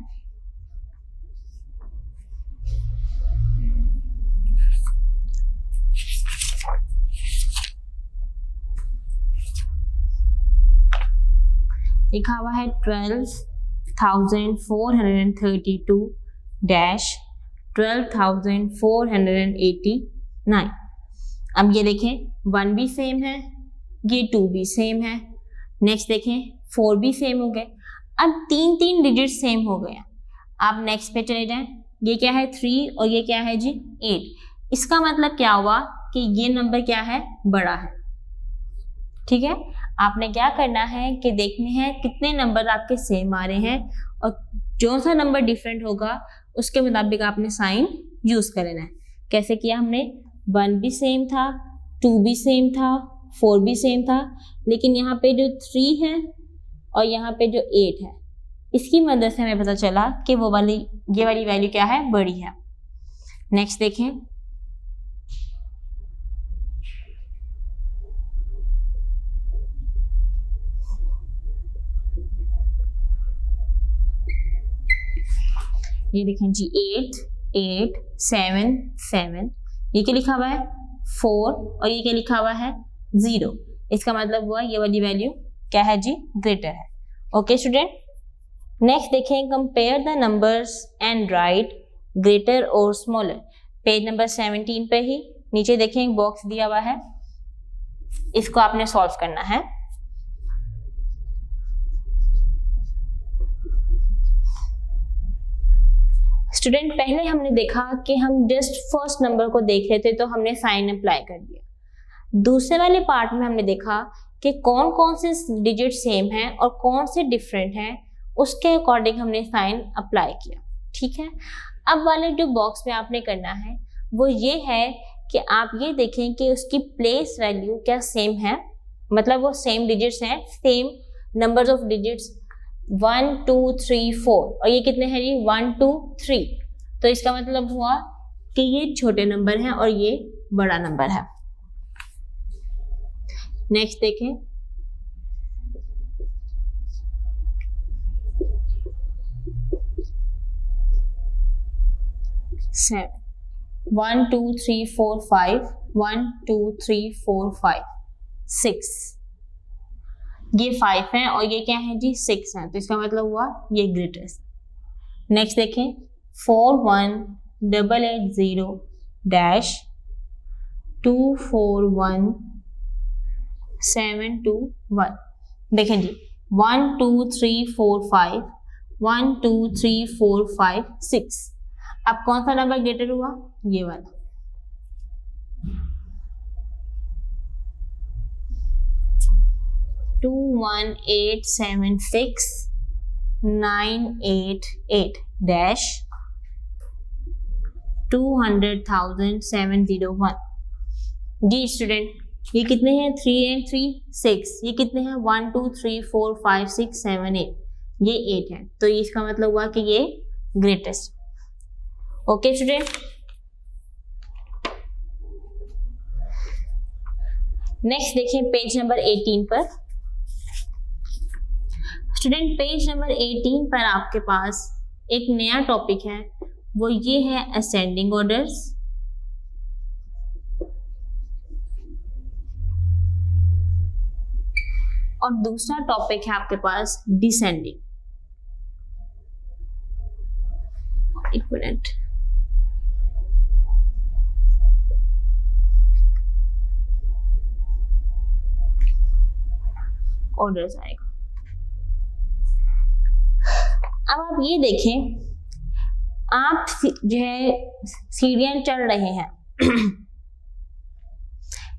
लिखा हुआ है 12,482-12,489। अब ये देखें 1 भी सेम है, ये 2 भी सेम है, नेक्स्ट देखें 4 भी सेम हो गए। अब 3 डिजिट सेम हो गए। आप नेक्स्ट पे चले जाएं, ये क्या है 3 और ये क्या है जी 8। इसका मतलब क्या हुआ कि ये नंबर क्या है, बड़ा है। ठीक है, आपने क्या करना है कि देखने हैं कितने नंबर आपके सेम आ रहे हैं और जो सा नंबर डिफरेंट होगा उसके मुताबिक आपने साइन यूज करना है। कैसे किया हमने, 1 भी सेम था, 2 भी सेम था, 4 भी सेम था, लेकिन यहाँ पे जो 3 है और यहाँ पे जो 8 है, इसकी मदद से हमें पता चला कि ये वाली वैल्यू क्या है, बड़ी है। नेक्स्ट देखें, ये देखें जी 8 8 7 7, ये क्या लिखा हुआ है 4 और ये क्या लिखा हुआ है 0। इसका मतलब हुआ ये वाली वैल्यू क्या है जी, ग्रेटर है। ओके स्टूडेंट, नेक्स्ट देखें, compare the numbers and right greater और स्मॉलर। पेज नंबर 17 पे ही नीचे देखें एक बॉक्स दिया हुआ है, इसको आपने सॉल्व करना है। स्टूडेंट पहले हमने देखा कि हम जस्ट फर्स्ट नंबर को देख रहे थे तो हमने साइन अप्लाई कर दिया। दूसरे वाले पार्ट में हमने देखा कि कौन कौन से डिजिट सेम हैं और कौन से डिफरेंट हैं, उसके अकॉर्डिंग हमने साइन अप्लाई किया। ठीक है, अब वाले जो बॉक्स में आपने करना है वो ये है कि आप ये देखें कि उसकी प्लेस वैल्यू क्या सेम है, मतलब वो सेम डिजिट्स हैं, सेम नंबर्स ऑफ डिजिट्स 1 2 3 4 और ये कितने हैं जी 1 2 3। तो इसका मतलब हुआ कि ये छोटे नंबर हैं और ये बड़ा नंबर है। नेक्स्ट देखें, सेवन 1 2 3 4 5 1 2 3 4 5 6, ये 5 है और ये क्या है जी 6 है, तो इसका मतलब हुआ ये ग्रेटेस्ट। नेक्स्ट देखें 4 1 8 8 0 डैश 2 4 1 7 2 1। देखें जी 1 2 3 4 5 1 2 3 4 5 6। अब कौन सा नंबर ग्रेटर हुआ, ये वाला। 2 1 8 7 6 9 8 8 डैश 200,000 701। जी स्टूडेंट, ये कितने हैं 3 and 3 6, ये कितने हैं 1 2 3 4 5 6 7 8, ये 8 है, तो इसका मतलब हुआ कि ये ग्रेटेस्ट। ओके स्टूडेंट, नेक्स्ट देखिए पेज नंबर 18 पर। स्टूडेंट पेज नंबर 18 पर आपके पास एक नया टॉपिक है, वो ये है असेंडिंग ऑर्डर्स और दूसरा टॉपिक है आपके पास डिसेंडिंग। एक मिनट, ऑर्डर्स आएगा। अब आप ये देखें, आप जो है सीढ़ियां चढ़ रहे हैं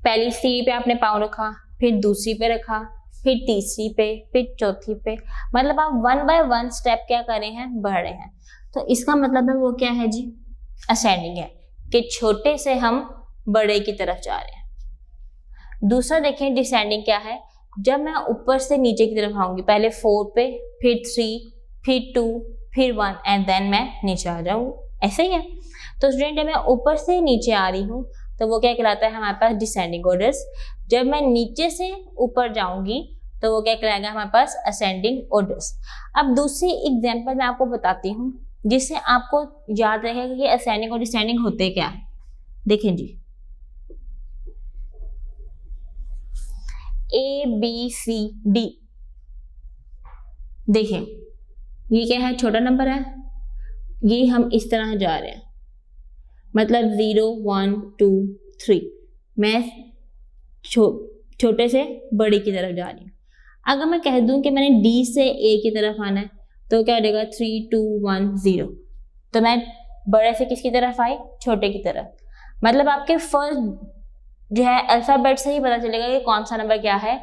पहली सीढ़ी पे आपने पाँव रखा, फिर दूसरी पे रखा, फिर तीसरी पे, फिर चौथी पे, मतलब आप 1 by 1 स्टेप क्या कर रहे हैं, बढ़ रहे हैं। तो इसका मतलब है वो क्या है जी, असेंडिंग है, कि छोटे से हम बड़े की तरफ जा रहे हैं। दूसरा देखें डिसेंडिंग क्या है, जब मैं ऊपर से नीचे की तरफ आऊंगी, पहले 4 पे, फिर 3, फिर 2, फिर 1 एंड देन मैं नीचे आ जाऊंगी, ऐसे ही है। तो स्टूडेंट जब मैं ऊपर से नीचे आ रही हूँ तो वो क्या कहलाता है हमारे पास डिसेंडिंग ऑर्डर्स। जब मैं नीचे से ऊपर जाऊंगी तो वो क्या कहलाएगा हमारे पास असेंडिंग ऑर्डर्स। अब दूसरी एग्जांपल मैं आपको बताती हूँ जिससे आपको याद रहेगा कि असेंडिंग और डिसेंडिंग होते क्या है। देखें जी, ABCD, देखें ये क्या है, छोटा नंबर है, ये हम इस तरह जा रहे हैं, मतलब 0 1 2 3, मैं छोटे से बड़े की तरफ जा रही हूँ। अगर मैं कह दूं कि मैंने D से A की तरफ आना है तो क्या हो जाएगा 3 2 1 0, तो मैं बड़े से किसकी तरफ आई, छोटे की तरफ। मतलब आपके फर्स्ट जो है अल्फाबेट से ही पता चलेगा कि कौन सा नंबर क्या है।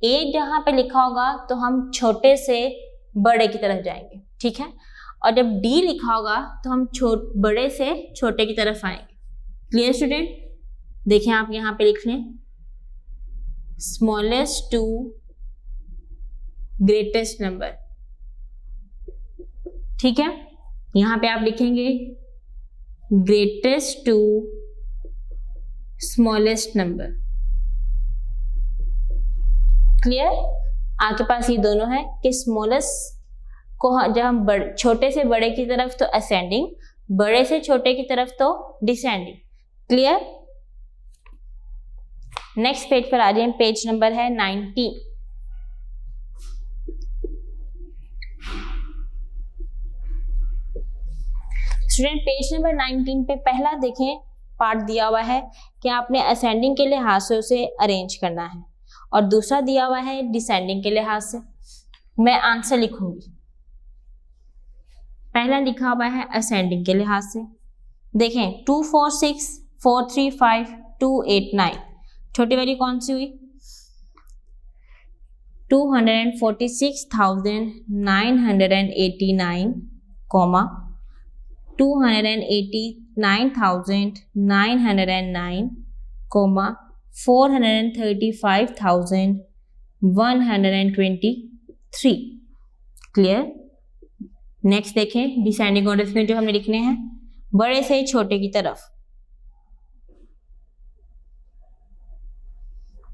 A जहाँ पे लिखा होगा तो हम छोटे से बड़े की तरफ जाएंगे, ठीक है, और जब D लिखा होगा तो हम बड़े से छोटे की तरफ आएंगे। क्लियर स्टूडेंट, देखें आप यहाँ पे लिख लें स्मॉलेस्ट टू ग्रेटेस्ट नंबर, ठीक है, यहाँ पे आप लिखेंगे greatest to smallest number. Clear, आपके पास ये दोनों है कि स्मॉलेस्ट को जब हम छोटे से बड़े की तरफ तो असेंडिंग, बड़े से छोटे की तरफ तो डिसेंडिंग। क्लियर, नेक्स्ट पेज पर आ जाए, पेज नंबर है 19। स्टूडेंट पेज नंबर 19 पे पहला देखें पार्ट दिया हुआ है कि आपने असेंडिंग के लिहाज से उसे अरेंज करना है, और दूसरा दिया हुआ है डिसेंडिंग के लिहाज से। मैं आंसर लिखूंगी। पहला लिखा हुआ है असेंडिंग के लिहाज से। देखें 2 4 6 4 3 5 2 8 9, छोटी वाली कौन सी हुई? 246,989, 289,909, 435,123। क्लियर? नेक्स्ट देखें डिसेंडिंग ऑर्डर में जो हमें लिखने हैं बड़े से छोटे की तरफ।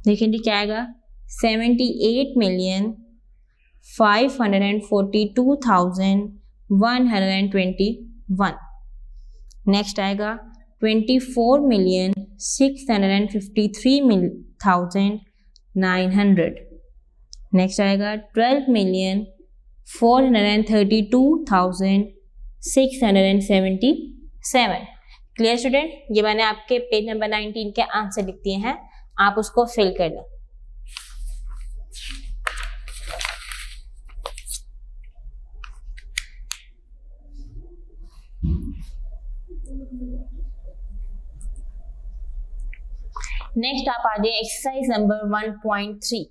देखिए क्या आएगा? 78,542,121। नेक्स्ट आएगा 24,653,900। नेक्स्ट आएगा 12,432,677। Clear student? ये मैंने आपके पेज नंबर 19 के आंसर लिख दिए हैं, आप उसको फिल कर लें। नेक्स्ट आप आ जाइए एक्सरसाइज नंबर 1.3।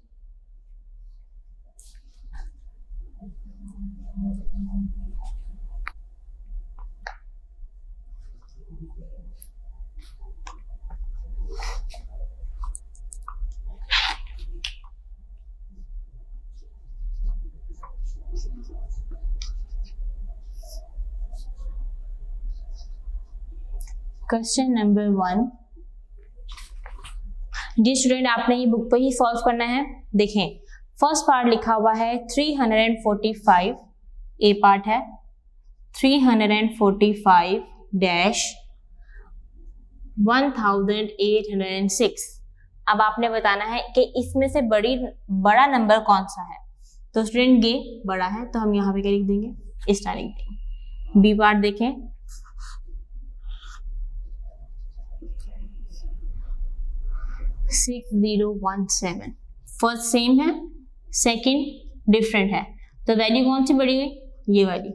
Question number 1। जी स्टूडेंट आपने ये बुक पे ही सॉल्व करना है। देखें फर्स्ट पार्ट लिखा हुआ है 345, ए पार्ट है 345-1806। अब आपने बताना है कि इसमें से बड़ा नंबर कौन सा है। तो स्टूडेंट ये बड़ा है तो हम यहाँ पे क्या लिख देंगे? स्टार लिख देंगे। बी पार्ट देखें 6017। फर्स्ट सेम है, सेकंड डिफरेंट है, तो वैल्यू कौन सी बड़ी हुई? ये वाली।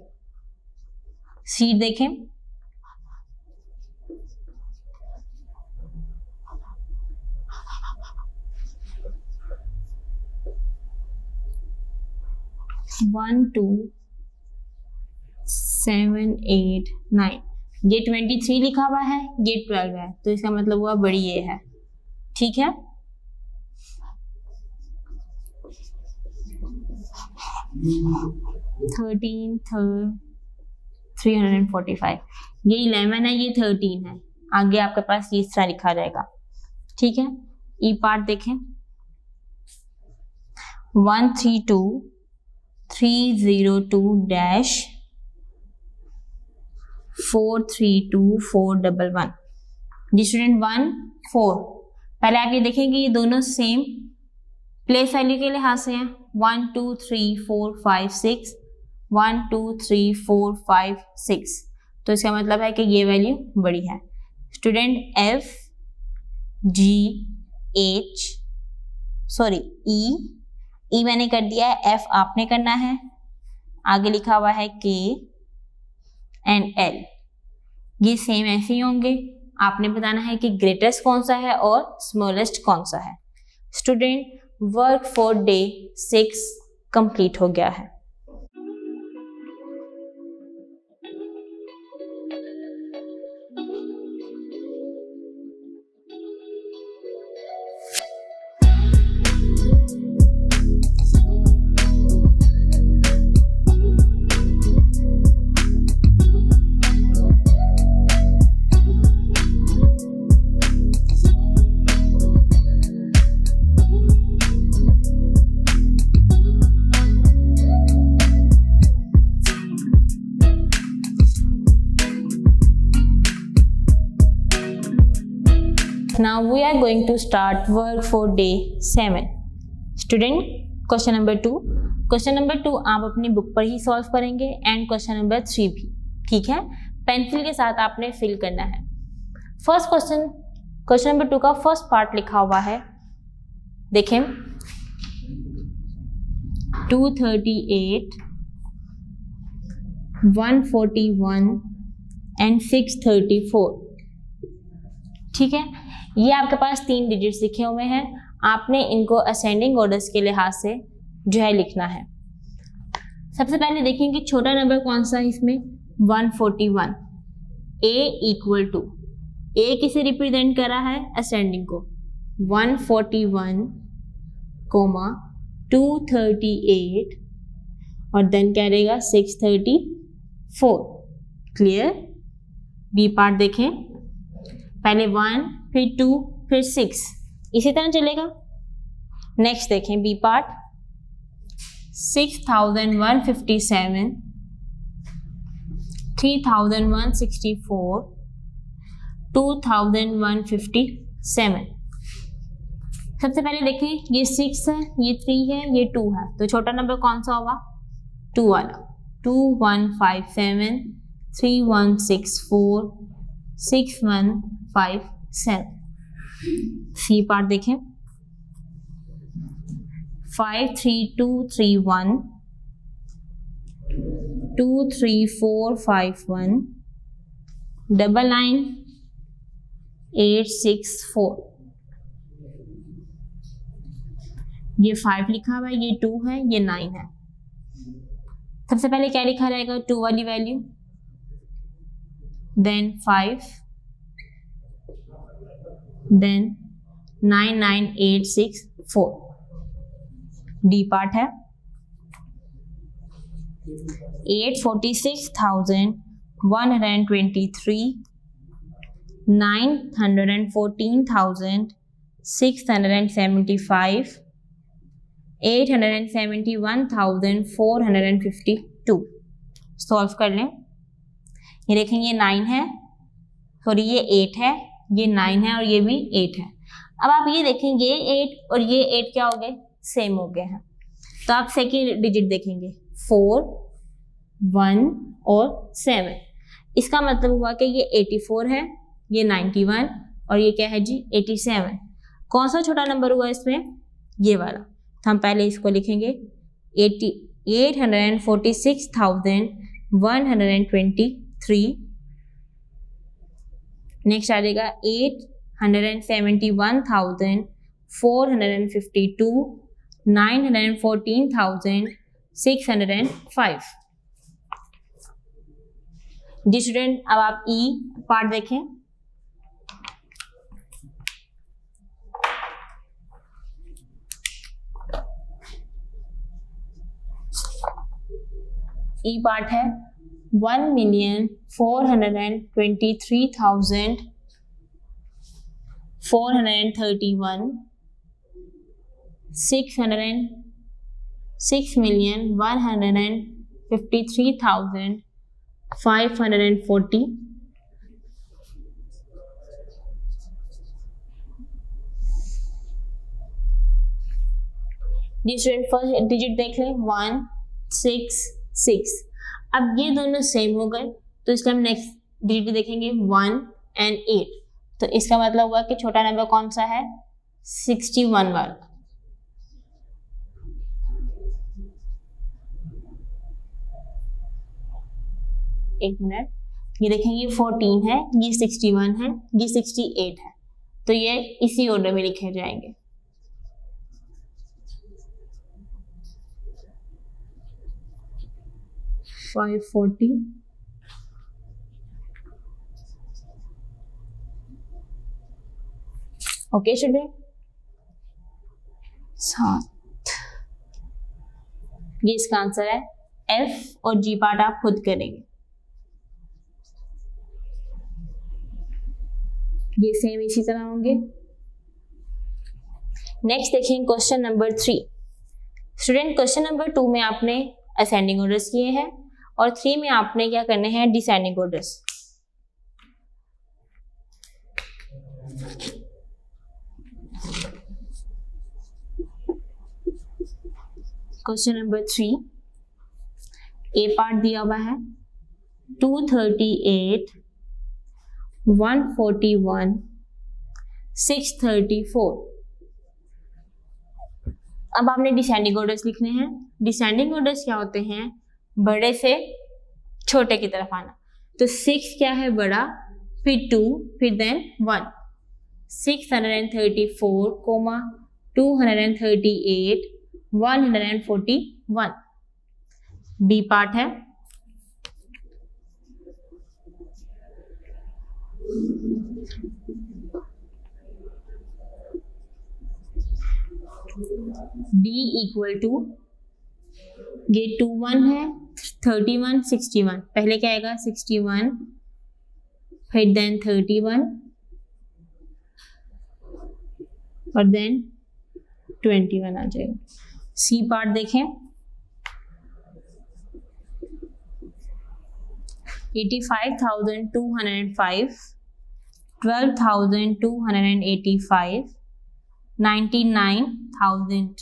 सी देखें 1 2 7 8 9, ये 23 लिखा हुआ है, ये 12 है, तो इसका मतलब हुआ बड़ी ये है। ठीक है, थर्टीन 345, ये 11 है, ये 13 है, आगे आपके पास ये इस तरह लिखा जाएगा। ठीक है, ई पार्ट देखें 132-302-432411। जी स्टूडेंट 1 4, पहले आप ये देखें कि ये दोनों सेम प्लेस वैल्यू के लिहाज से हैं। 1 2 3 4 5 6, 1 2 3 4 5 6, तो इसका मतलब है कि ये वैल्यू बड़ी है। Student F G H E मैंने कर दिया है, F आपने करना है, आगे लिखा हुआ है K एंड L, ये सेम ऐसे ही होंगे। आपने बताना है कि ग्रेटेस्ट कौन सा है और स्मॉलेस्ट कौन सा है। Student work for day 6 complete हो गया है। Now we are going to start work for day 7. Student, question number 2. Question number 2 आप अपनी बुक पर ही सॉल्व करेंगे एंड क्वेश्चन नंबर 3 भी, ठीक है. पेंसिल के साथ आपने फिल करना है. फर्स्ट क्वेश्चन नंबर 2 का फर्स्ट पार्ट लिखा हुआ है, देखें. 238, 141 एंड 634, ठीक है. ये आपके पास 3 डिजिट्स लिखे हुए हैं. आपने इनको असेंडिंग ऑर्डर्स के लिहाज से जो है लिखना है. सबसे पहले देखें कि छोटा नंबर कौन सा है इसमें, 141. A इक्वल टू, A किसे रिप्रेजेंट कर रहा है, असेंडिंग को. 141 कोमा 238 और देन क्या रहेगा 634. क्लियर. बी पार्ट देखें, पहले 1 फिर 2 फिर 6, इसी तरह चलेगा. नेक्स्ट देखें बी पार्ट, 6157, 3164, 2157. सबसे पहले देखें ये 6 है, ये 3 है, ये 2 है, तो छोटा नंबर कौन सा होगा, 2 वाला. 2157, 3164, 6157. सी पार्ट देखें, 53231, 23451, 99864. ये 5 लिखा हुआ है, ये 2 है, ये 9 है. सबसे पहले क्या लिखा रहेगा, 2 वाली value, then 5, then 99864. D part है 846,123, 914,675, 871,452. सॉल्व कर लें. ये देखें ये 9 है, सॉरी ये 8 है, ये 9 है और ये भी 8 है. अब आप ये देखें ये 8 और ये 8 क्या हो गए, सेम हो गए हैं. तो आप सेकेंड डिजिट देखेंगे, 4, 1 और 7. इसका मतलब हुआ कि ये 84 है, ये 91 और ये क्या है जी 87. कौन सा छोटा नंबर हुआ इसमें, ये वाला. तो हम पहले इसको लिखेंगे 846,123. नेक्स्ट आ जाएगा 871,452, 914,605. जी स्टूडेंट, अब आप ई पार्ट देखें. ई पार्ट है 1,423,431, 6,153,540. जी स्टूडेंट, फर्स्ट डिजिट देख लें 166. अब ये दोनों सेम हो गए, तो इसलिए हम नेक्स्ट डिजिट देखेंगे 1 and 8. तो इसका मतलब हुआ कि छोटा नंबर कौन सा है, 61 वाला. एक मिनट, ये देखेंगे 14 है, ये 61 है, ये 68 है, तो ये इसी ऑर्डर में लिखे जाएंगे. $540, ओके स्टूडेंट. 7, ये इसका आंसर है. एफ और जी पार्ट आप खुद करेंगे. ये सेम इसी तरह होंगे. नेक्स्ट देखें question number 3. Student, question number 2 में आपने असेंडिंग ऑर्डर्स किए हैं और 3 में आपने क्या करने हैं, डिसेंडिंग ऑर्डर्स. क्वेश्चन नंबर 3 ए पार्ट दिया हुआ है 238, 141, 634। अब आपने डिसेंडिंग ऑर्डर्स लिखने हैं। डिसेंडिंग ऑर्डर्स क्या होते हैं? बड़े से छोटे की तरफ आना। तो 6 क्या है? बड़ा, फिर 2, फिर देन 1। 634, 238, 141। बी पार्ट है D इक्वल टू, ये 2 1 है, 31, 61। पहले क्या आएगा? 61, फिर देन 31 और देन 21 आ जाएगा। सी पार्ट देखें, 85,205, 12,285, 99,000।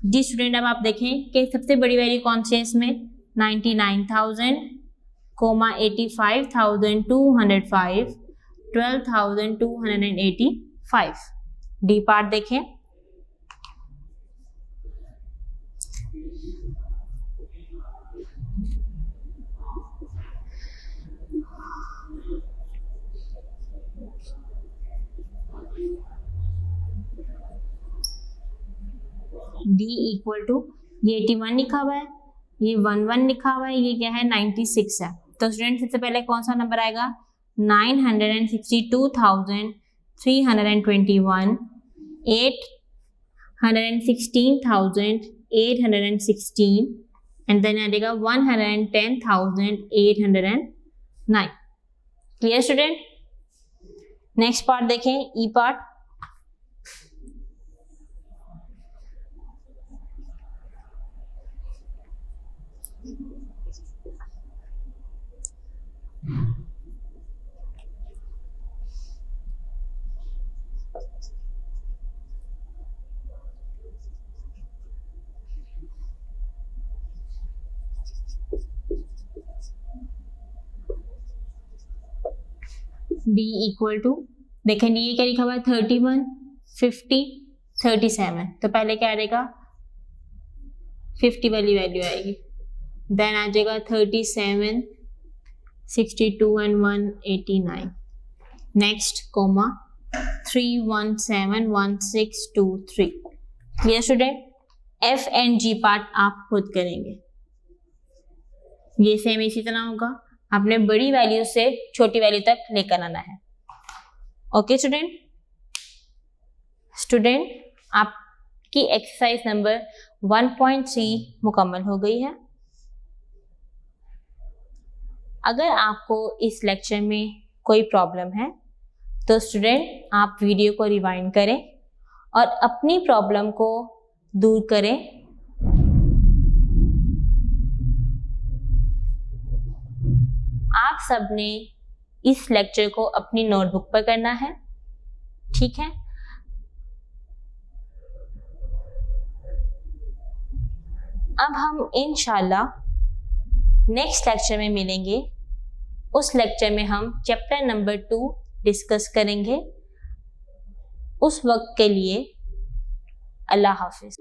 जी स्टूडेंट, अब आप देखें कि सबसे बड़ी वैल्यू कौन सी है इसमें? 99,000, 85,205, 12,285। डी पार्ट देखें, D इक्वल टू, ये 81 लिखा हुआ है, ये 11 लिखा हुआ है, ये क्या है? 96 है। तो स्टूडेंट सबसे पहले कौन सा नंबर आएगा? 962,321, 816,816 एंड देन आ जाएगा 110,809। Clear student? नेक्स्ट पार्ट देखें, ई पार्ट। D इक्वल टू, देखें ये क्या लिखा हुआ है? 31, 50, 37। तो पहले क्या आएगा? 50 वाली वैल्यू आएगी, देन आ जाएगा 37, 62 and 189। Next comma 3171623। Clear student? F and G part आप खुद करेंगे, ये सेम इसी तरह होगा। आपने बड़ी वैल्यू से छोटी वैल्यू तक लेकर आना है। Okay student? स्टूडेंट, आपकी एक्सरसाइज नंबर 1.3 मुकम्मल हो गई है। अगर आपको इस लेक्चर में कोई प्रॉब्लम है तो स्टूडेंट आप वीडियो को रिवाइंड करें और अपनी प्रॉब्लम को दूर करें। आप सबने इस लेक्चर को अपनी नोटबुक पर करना है, ठीक है? अब हम इंशाल्लाह नेक्स्ट लेक्चर में मिलेंगे। उस लेक्चर में हम चैप्टर नंबर 2 डिस्कस करेंगे। उस वक्त के लिए अल्लाह हाफिज।